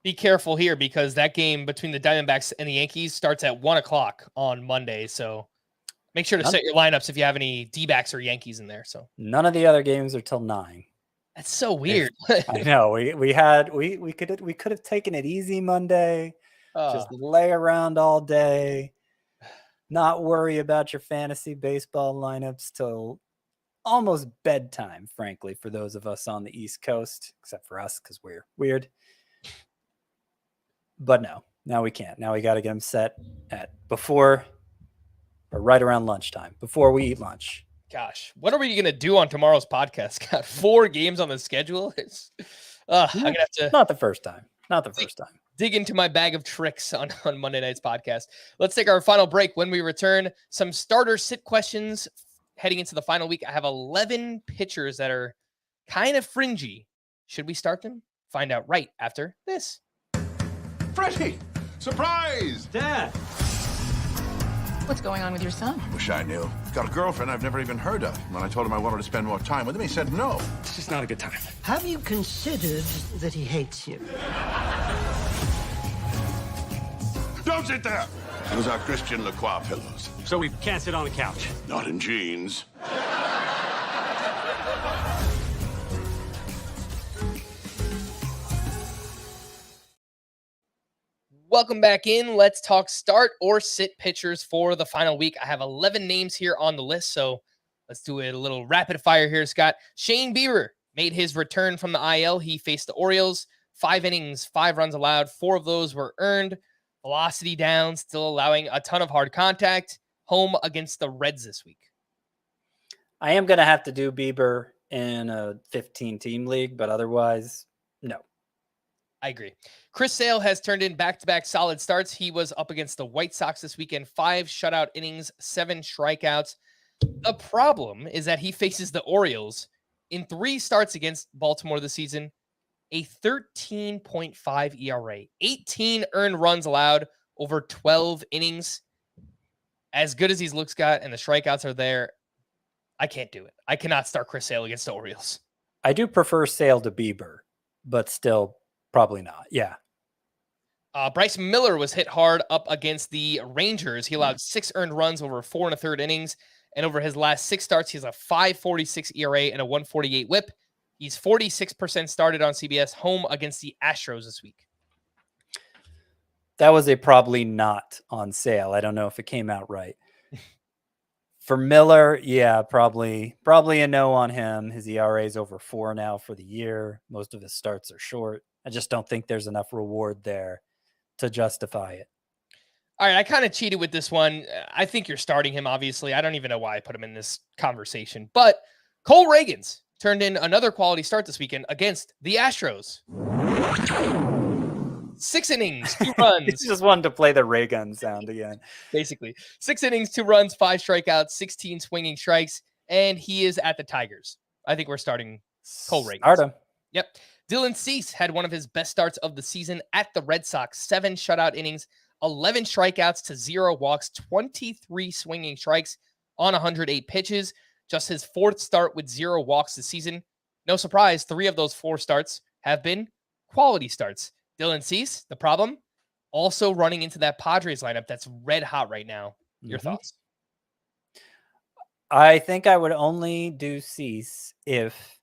be careful here, because that game between the Diamondbacks and the Yankees starts at 1:00 on Monday. So make sure to set your lineups if you have any D-backs or Yankees in there. So none of the other games are till 9. That's so weird. I know we could have taken it easy Monday, just lay around all day, not worry about your fantasy baseball lineups till almost bedtime, frankly, for those of us on the East Coast, except for us because we're weird. But no, now we can't. Now we got to get them set at before or right around lunchtime, before we eat lunch. Gosh, what are we going to do on tomorrow's podcast? Got 4 games on the schedule. I'm going to have to. Not the first time. Not the first time. Dig into my bag of tricks on Monday night's podcast. Let's take our final break. When we return, some starter sit questions heading into the final week. I have 11 pitchers that are kind of fringy. Should we start them? Find out right after this. Freddie! Surprise! Dad! What's going on with your son? Wish I knew. Got a girlfriend I've never even heard of. When I told him I wanted to spend more time with him, he said no. It's just not a good time. Have you considered that he hates you? Don't sit there! Those are Christian Lacroix pillows. So we can't sit on the couch. Not in jeans. Welcome back in. Let's talk start or sit pitchers for the final week. I have 11 names here on the list, so let's do it a little rapid fire here, Scott. Shane Bieber made his return from the IL. He faced the Orioles. 5 innings, 5 runs allowed. 4 of those were earned. Velocity down, still allowing a ton of hard contact. Home against the Reds this week. I am going to have to do Bieber in a 15-team league, but otherwise, no. I agree. Chris Sale has turned in back-to-back solid starts. He was up against the White Sox this weekend. 5 shutout innings, 7 strikeouts. The problem is that he faces the Orioles in 3 starts against Baltimore this season. A 13.5 ERA, 18 earned runs allowed over 12 innings. As good as these looks got and the strikeouts are there, I can't do it. I cannot start Chris Sale against the Orioles. I do prefer Sale to Bieber, but still probably not. Yeah. Bryce Miller was hit hard up against the Rangers. He allowed 6 earned runs over 4 1/3 innings. And over his last 6 starts, he has a 5.46 ERA and a 1.48 whip. He's 46% started on CBS, home against the Astros this week. That was a probably not on Sale. I don't know if it came out right. For Miller, yeah, probably a no on him. His ERA is over 4 now for the year. Most of his starts are short. I just don't think there's enough reward there to justify it. All right, I kind of cheated with this one. I think you're starting him, obviously. I don't even know why I put him in this conversation. But Cole Reagans turned in another quality start this weekend against the Astros. 6 innings, 2 runs. He just wanted to play the ray gun sound again. Basically. 6 innings, 2 runs, 5 strikeouts, 16 swinging strikes, and he is at the Tigers. I think we're starting Cole Reagans. Start him. Yep. Dylan Cease had one of his best starts of the season at the Red Sox. 7 shutout innings, 11 strikeouts to 0 walks, 23 swinging strikes on 108 pitches. Just his 4th start with 0 walks this season. No surprise, 3 of those 4 starts have been quality starts. Dylan Cease, the problem, also running into that Padres lineup that's red hot right now. Your thoughts? I think I would only do Cease if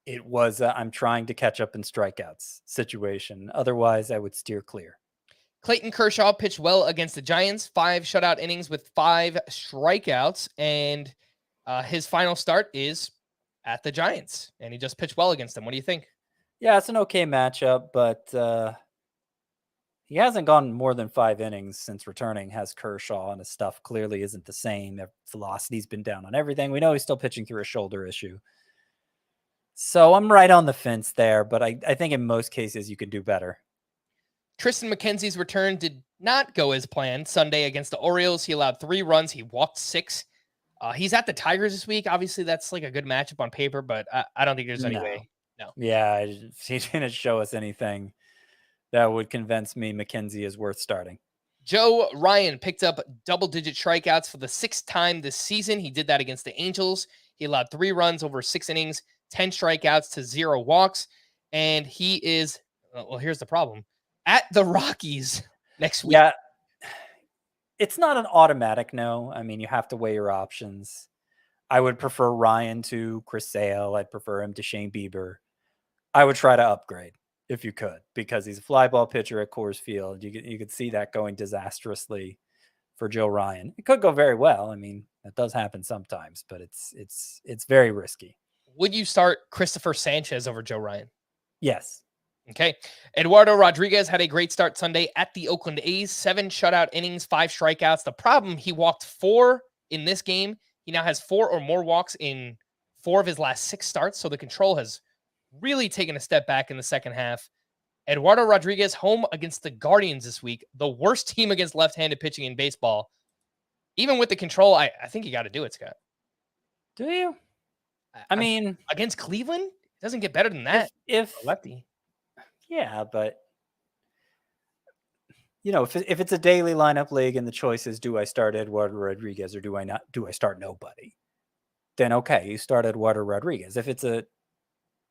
it was I'm trying to catch up in strikeouts situation. Otherwise, I would steer clear. Clayton Kershaw pitched well against the Giants. 5 shutout innings with 5 strikeouts. And his final start is at the Giants. And he just pitched well against them. What do you think? Yeah, it's an okay matchup, but he hasn't gone more than 5 innings since returning, has Kershaw, and his stuff clearly isn't the same. Velocity's been down on everything. We know he's still pitching through a shoulder issue. So I'm right on the fence there, but I think in most cases you can do better. Tristan McKenzie's return did not go as planned Sunday against the Orioles. He allowed 3 runs. He walked 6. He's at the Tigers this week. Obviously, that's like a good matchup on paper, but I don't think there's any way. No. Yeah, he didn't show us anything that would convince me McKenzie is worth starting. Joe Ryan picked up double-digit strikeouts for the 6th time this season. He did that against the Angels. He allowed 3 runs over 6 innings, 10 strikeouts to 0 walks, and he is, well, here's the problem, at the Rockies next week. Yeah, it's not an automatic no. I mean, you have to weigh your options. I would prefer Ryan to Chris Sale. I'd prefer him to Shane Bieber. I would try to upgrade if you could, because he's a fly ball pitcher at Coors Field. You could see that going disastrously for Joe Ryan. It could go very well. I mean, that does happen sometimes, but it's very risky. Would you start Cristopher Sanchez over Joe Ryan? Yes. Okay. Eduardo Rodriguez had a great start Sunday at the Oakland A's. 7 shutout innings, 5 strikeouts. The problem, he walked 4 in this game. He now has 4 or more walks in 4 of his last 6 starts. So the control has really taken a step back in the second half. Eduardo Rodriguez home against the Guardians this week, the worst team against left-handed pitching in baseball. Even with the control, I think you got to do it, Scott. Do you? I mean, against Cleveland, it doesn't get better than that. If lefty. Yeah, but if it's a daily lineup league and the choice is, do I start Eduardo Rodriguez or do I start nobody? Then okay, you start Eduardo Rodriguez. If it's a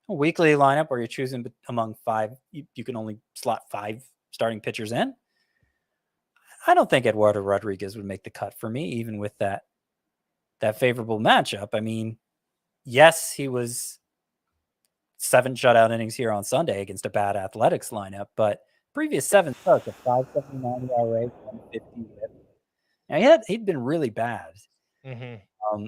weekly lineup where you're choosing among 5, you can only slot 5 starting pitchers in. I don't think Eduardo Rodriguez would make the cut for me, even with that favorable matchup. I mean, yes, he was 7 shutout innings here on Sunday against a bad Athletics lineup, but previous 7 starts, a 5.79 ERA, 150 WHIP. Now he'd been really bad. Mm-hmm.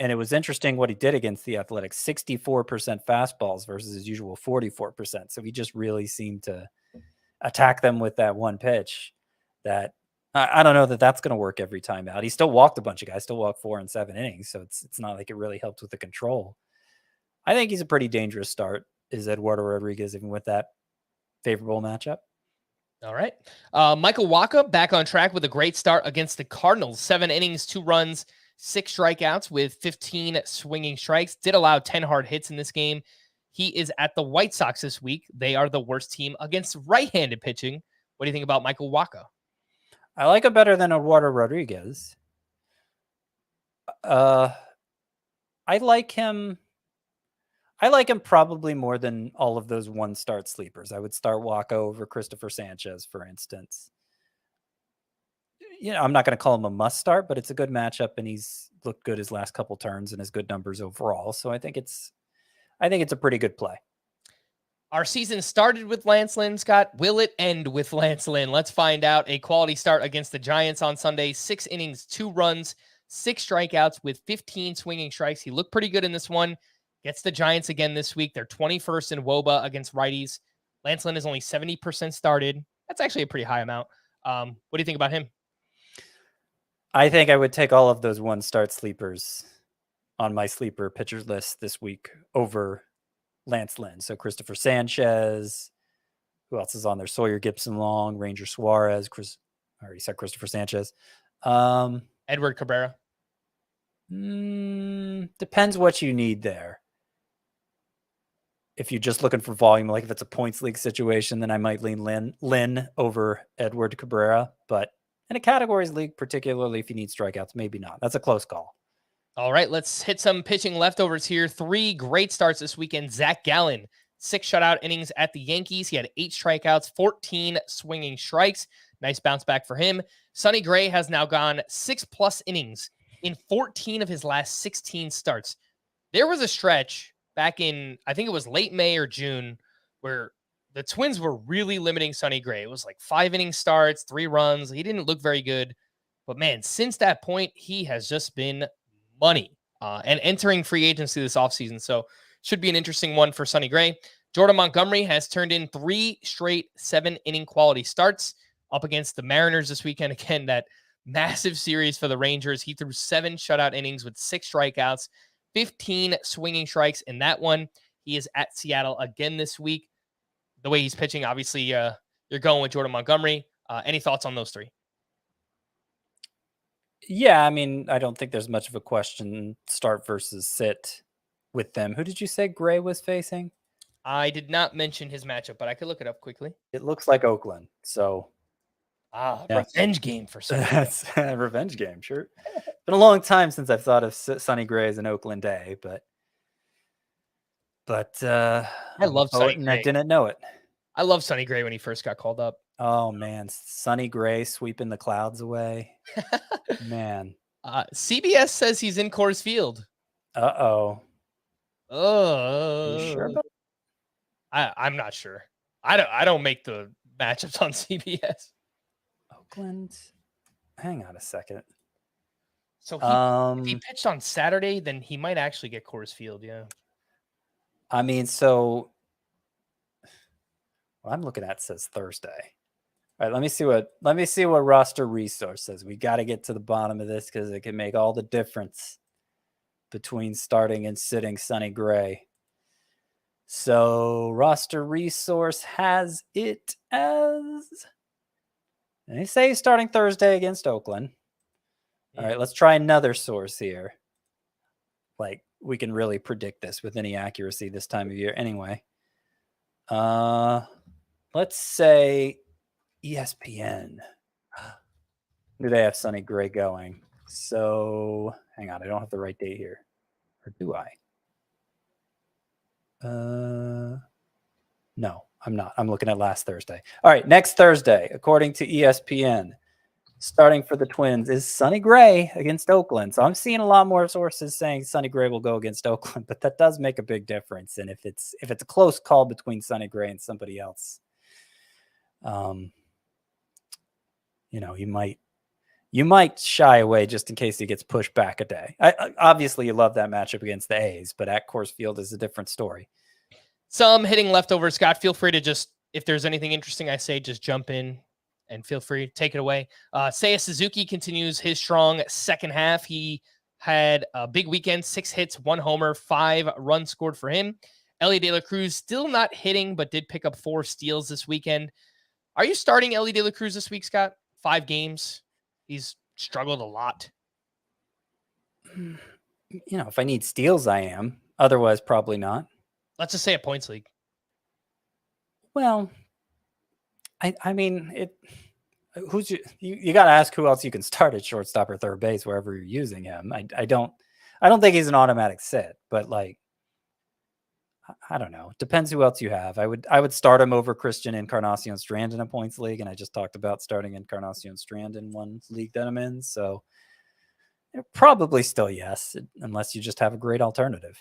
And it was interesting what he did against the Athletics, 64% fastballs versus his usual 44%. So he just really seemed to attack them with that one pitch that I don't know that that's going to work every time out. He still walked a bunch of guys, still walked 4 and 7 innings. So it's not like it really helped with the control. I think he's a pretty dangerous start, is Eduardo Rodriguez, even with that favorable matchup. All right. Michael Wacha back on track with a great start against the Cardinals. 7 innings, 2 runs, 6 strikeouts with 15 swinging strikes. Did allow 10 hard hits in this game. He is at the White Sox this week. They are the worst team against right-handed pitching. What do you think about Michael Wacha? I like him better than Eduardo Rodriguez. I like him probably more than all of those one-start sleepers. I would start Wacha over Cristopher Sanchez, for instance. I'm not going to call him a must start, but it's a good matchup, and he's looked good his last couple turns and his good numbers overall. So I think it's a pretty good play. Our season started with Lance Lynn, Scott. Will it end with Lance Lynn? Let's find out. A quality start against the Giants on Sunday. 6 innings, 2 runs, 6 strikeouts with 15 swinging strikes. He looked pretty good in this one. Gets the Giants again this week. They're 21st in WOBA against righties. Lance Lynn is only 70% started. That's actually a pretty high amount. What do you think about him? I think I would take all of those one-start sleepers on my sleeper pitchers list this week over Lance Lynn. So Cristopher Sanchez. Who else is on there? Sawyer Gibson-Long, Ranger Suarez. I already said Cristopher Sanchez. Edward Cabrera. Depends what you need there. If you're just looking for volume, like if it's a points league situation, then I might lean Lynn over Edward Cabrera. But in a categories league, particularly if you need strikeouts, maybe not. That's a close call. All right, let's hit some pitching leftovers here. 3 great starts this weekend. Zach Gallen, 6 shutout innings at the Yankees. He had 8 strikeouts, 14 swinging strikes. Nice bounce back for him. Sonny Gray has now gone 6+ innings in 14 of his last 16 starts. There was a stretch back in, I think it was late May or June, where the Twins were really limiting Sonny Gray. It was like 5 inning starts, 3 runs. He didn't look very good. But man, since that point, he has just been money and entering free agency this offseason. So should be an interesting one for Sonny Gray. Jordan Montgomery has turned in 3 straight 7-inning quality starts up against the Mariners this weekend. Again, that massive series for the Rangers. He threw 7 shutout innings with 6 strikeouts, 15 swinging strikes in that one. He is at Seattle again this week. The way he's pitching, obviously, you're going with Jordan Montgomery. Any thoughts on those 3? Yeah, I mean, I don't think there's much of a question start versus sit with them. Who did you say Gray was facing? I did not mention his matchup, but I could look it up quickly. It looks like Oakland. So, revenge game for Sonny. That's a revenge game, sure. Been a long time since I've thought of Sonny Gray as an Oakland day, but I love Sonny Gray. I didn't know it. I love Sonny Gray when he first got called up. Oh man, Sonny Gray sweeping the clouds away. Man. CBS says he's in Coors Field. Oh. You sure about I'm not sure. I don't make the matchups on CBS. Oakland. Hang on a second. So if he pitched on Saturday, then he might actually get Coors Field, yeah. I mean, so what I'm looking at says Thursday. All right, let me see what roster resource says. We got to get to the bottom of this because it can make all the difference between starting and sitting Sonny Gray. So roster resource has it as, and they say he's starting Thursday against Oakland. All right, let's try another source here. Like we can really predict this with any accuracy this time of year. Anyway, let's say ESPN. Do they have Sonny Gray going? So hang on, I don't have the right date here. Or do I? No, I'm not. I'm looking at last Thursday. All right, next Thursday, according to ESPN, starting for the Twins is Sonny Gray against Oakland. So I'm seeing a lot more sources saying Sonny Gray will go against Oakland, but that does make a big difference. And if it's a close call between Sonny Gray and somebody else, You might shy away just in case he gets pushed back a day. Obviously, you love that matchup against the A's, but at Coors Field is a different story. Some hitting leftovers, Scott. Feel free to just, if there's anything interesting I say, just jump in and feel free to take it away. Seiya Suzuki continues his strong second half. He had a big weekend, 6 hits, 1 homer, 5 runs scored for him. Ellie De La Cruz still not hitting, but did pick up 4 steals this weekend. Are you starting Ellie De La Cruz this week, Scott? 5 games. He's struggled a lot. If I need steals, I am. Otherwise, probably not. Let's just say a points league. Well, I mean, you got to ask who else you can start at shortstop or third base wherever you're using him. I don't think he's an automatic sit, but like, I don't know. Depends who else you have. I would start him over Christian Encarnacion Strand in a points league, and I just talked about starting Encarnacion Strand in one league that I'm in. So probably still yes, unless you just have a great alternative.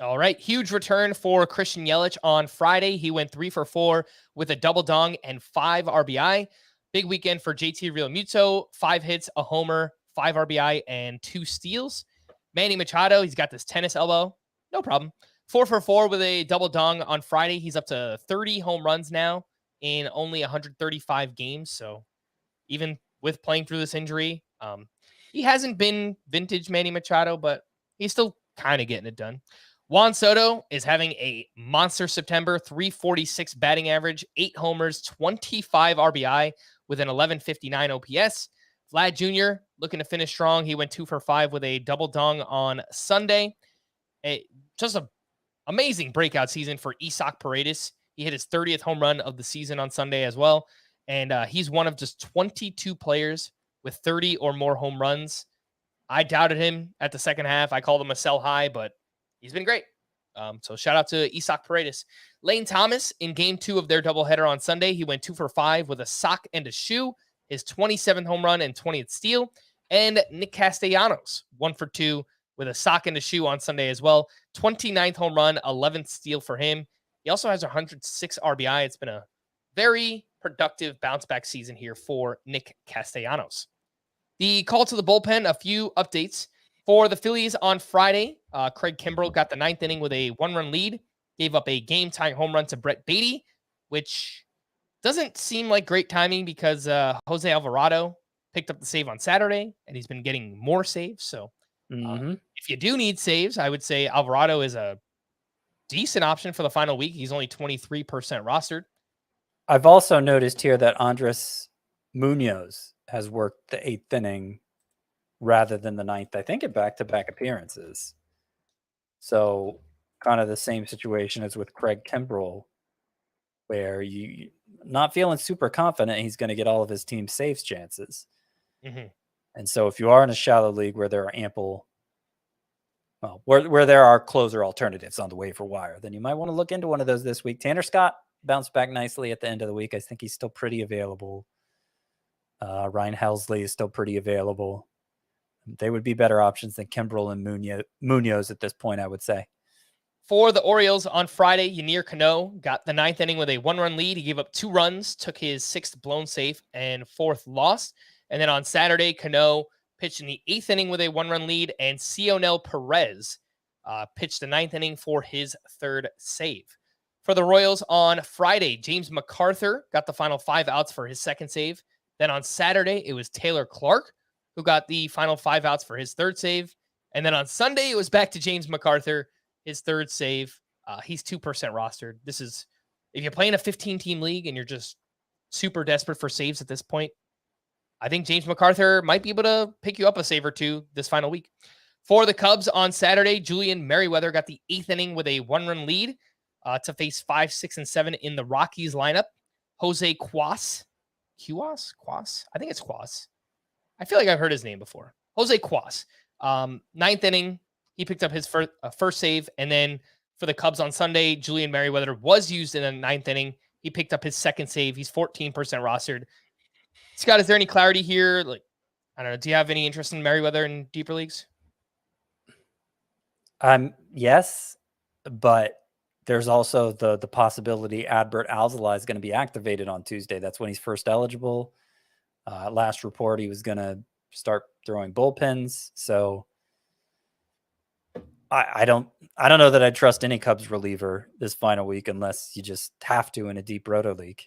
All right. Huge return for Christian Yelich on Friday. He went 3 for 4 with a double dong and 5 RBI. Big weekend for JT Realmuto. 5 hits, a homer, 5 RBI, and 2 steals. Manny Machado, he's got this tennis elbow. No problem. 4 for 4 with a double dong on Friday. He's up to 30 home runs now in only 135 games. So even with playing through this injury, he hasn't been vintage Manny Machado, but he's still kind of getting it done. Juan Soto is having a monster September, 346 batting average, 8 homers, 25 RBI with an 1159 OPS. Vlad Jr. looking to finish strong. He went 2 for 5 with a double dong on Sunday. Just an amazing breakout season for Isaac Paredes. He hit his 30th home run of the season on Sunday as well. And he's one of just 22 players with 30 or more home runs. I doubted him at the second half. I called him a sell high, but he's been great. So shout out to Isaac Paredes. Lane Thomas in game 2 of their doubleheader on Sunday. He went 2 for 5 with a sock and a shoe, his 27th home run and 20th steal. And Nick Castellanos, 1 for 2 with a sock and a shoe on Sunday as well. 29th home run, 11th steal for him. He also has 106 RBI. It's been a very productive bounce back season here for Nick Castellanos. The call to the bullpen, a few updates. For the Phillies on Friday, Craig Kimbrell got the 9th inning with a 1-run lead, gave up a game-tying home run to Brett Beatty, which doesn't seem like great timing because Jose Alvarado picked up the save on Saturday, and he's been getting more saves. So if you do need saves, I would say Alvarado is a decent option for the final week. He's only 23% rostered. I've also noticed here that Andres Munoz has worked the 8th inning rather than the 9th, I think, in back-to-back appearances. So kind of the same situation as with Craig Kimbrell, where you're not feeling super confident he's going to get all of his team's saves chances. Mm-hmm. And so if you are in a shallow league where there are where there are closer alternatives on the waiver wire, then you might want to look into one of those this week. Tanner Scott bounced back nicely at the end of the week. I think he's still pretty available. Ryan Helsley is still pretty available. They would be better options than Kimbrell and Munoz at this point, I would say. For the Orioles on Friday, Yennier Cano got the 9th inning with a 1-run lead. He gave up 2 runs, took his 6th blown safe and 4th loss. And then on Saturday, Cano pitched in the 8th inning with a 1-run lead, and Cionel Perez pitched the 9th inning for his 3rd save. For the Royals on Friday, James MacArthur got the final 5 outs for his 2nd save. Then on Saturday, it was Taylor Clark who got the final 5 outs for his 3rd save. And then on Sunday, it was back to James MacArthur, his 3rd save. He's 2% rostered. This is, if you're playing a 15-team league and you're just super desperate for saves at this point, I think James MacArthur might be able to pick you up a save or 2 this final week. For the Cubs on Saturday, Julian Merriweather got the 8th inning with a 1-run lead to face 5, 6, and 7 in the Rockies lineup. Jose Cuas? I think it's Cuas. I feel like I've heard his name before. Jose Cuas. 9th inning, he picked up his first save. And then for the Cubs on Sunday, Julian Merriweather was used in the 9th inning. He picked up his 2nd save. He's 14% rostered. Scott, is there any clarity here? Like, I don't know. Do you have any interest in Merriweather in deeper leagues? Yes, but There's also the possibility Adbert Alzolay is going to be activated on Tuesday. That's when he's first eligible. Last report, he was going to start throwing bullpens. So I don't know that I'd trust any Cubs reliever this final week unless you just have to in a deep roto league.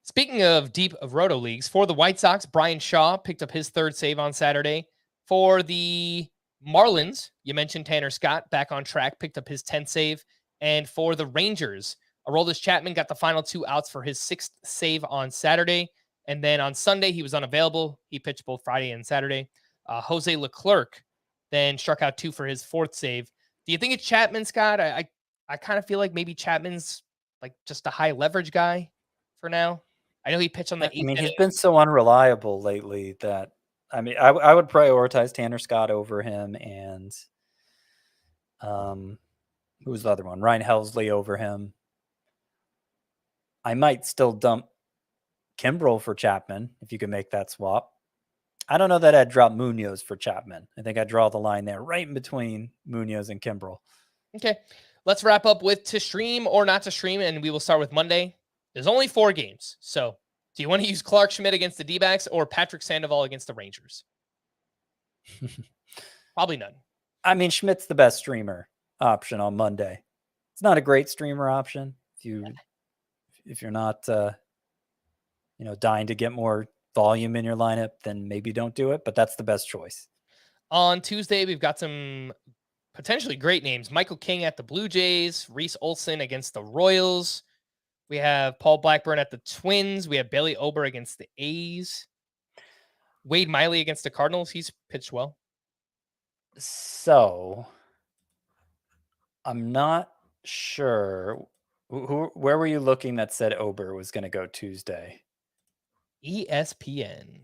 Speaking of deep roto leagues, for the White Sox, Brian Shaw picked up his third save on Saturday. For the Marlins, you mentioned Tanner Scott back on track, picked up his 10th save. And for the Rangers, Aroldis Chapman got the final 2 outs for his 6th save on Saturday. And then on Sunday, he was unavailable. He pitched both Friday and Saturday. Jose Leclerc then struck out 2 for his 4th save. Do you think it's Chapman, Scott? I kind of feel like maybe Chapman's like just a high leverage guy for now. I know he pitched on the 8th I mean, inning. he's been so unreliable lately that, I mean, I would prioritize Tanner Scott over him and who's the other one? Ryan Helsley over him. I might still dump Kimbrel for Chapman if you can make that swap. I don't know that I'd drop Munoz for Chapman. I think I'd draw the line there right in between Munoz and Kimbrel. Okay, let's wrap up with to stream or not to stream, and we will start with Monday. There's only 4 games. So do you want to use Clark Schmidt against the D-backs or Patrick Sandoval against the Rangers? Probably none. I mean, Schmidt's the best streamer option on Monday. It's not a great streamer option if you're not dying to get more volume in your lineup, then maybe don't do it, but that's the best choice. On Tuesday, we've got some potentially great names. Michael King at the Blue Jays, Reese Olson against the Royals. We have Paul Blackburn at the Twins. We have Bailey Ober against the A's. Wade Miley against the Cardinals. He's pitched well. So I'm not sure. Where were you looking that said Ober was going to go Tuesday? ESPN.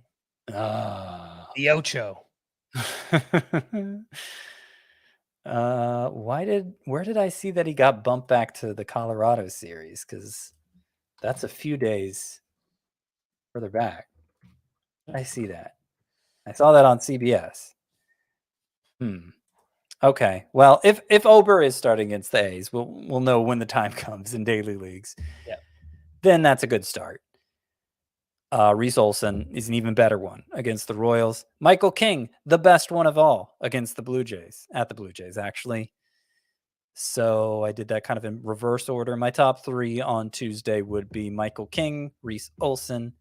The Ocho. Where did I see that he got bumped back to the Colorado series? Because that's a few days further back. I see that. I saw that on CBS. Okay. Well, if Ober is starting against the A's, we'll know when the time comes in daily leagues. Yeah. Then that's a good start. Reese Olson is an even better one against the Royals. Michael King, the best one of all against the Blue Jays, at the Blue Jays, actually. So I did that kind of in reverse order. My top 3 on Tuesday would be Michael King, Reese Olson,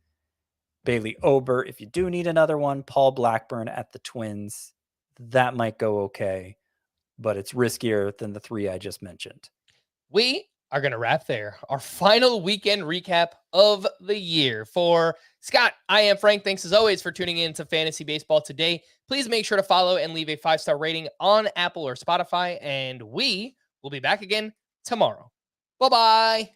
Bailey Ober. If you do need another one, Paul Blackburn at the Twins. That might go okay, but it's riskier than the 3 I just mentioned. We are going to wrap there. Our final weekend recap of the year. For Scott, I am Frank. Thanks as always for tuning in to Fantasy Baseball today. Please make sure to follow and leave a 5-star rating on Apple or Spotify, and we will be back again tomorrow. Bye-bye.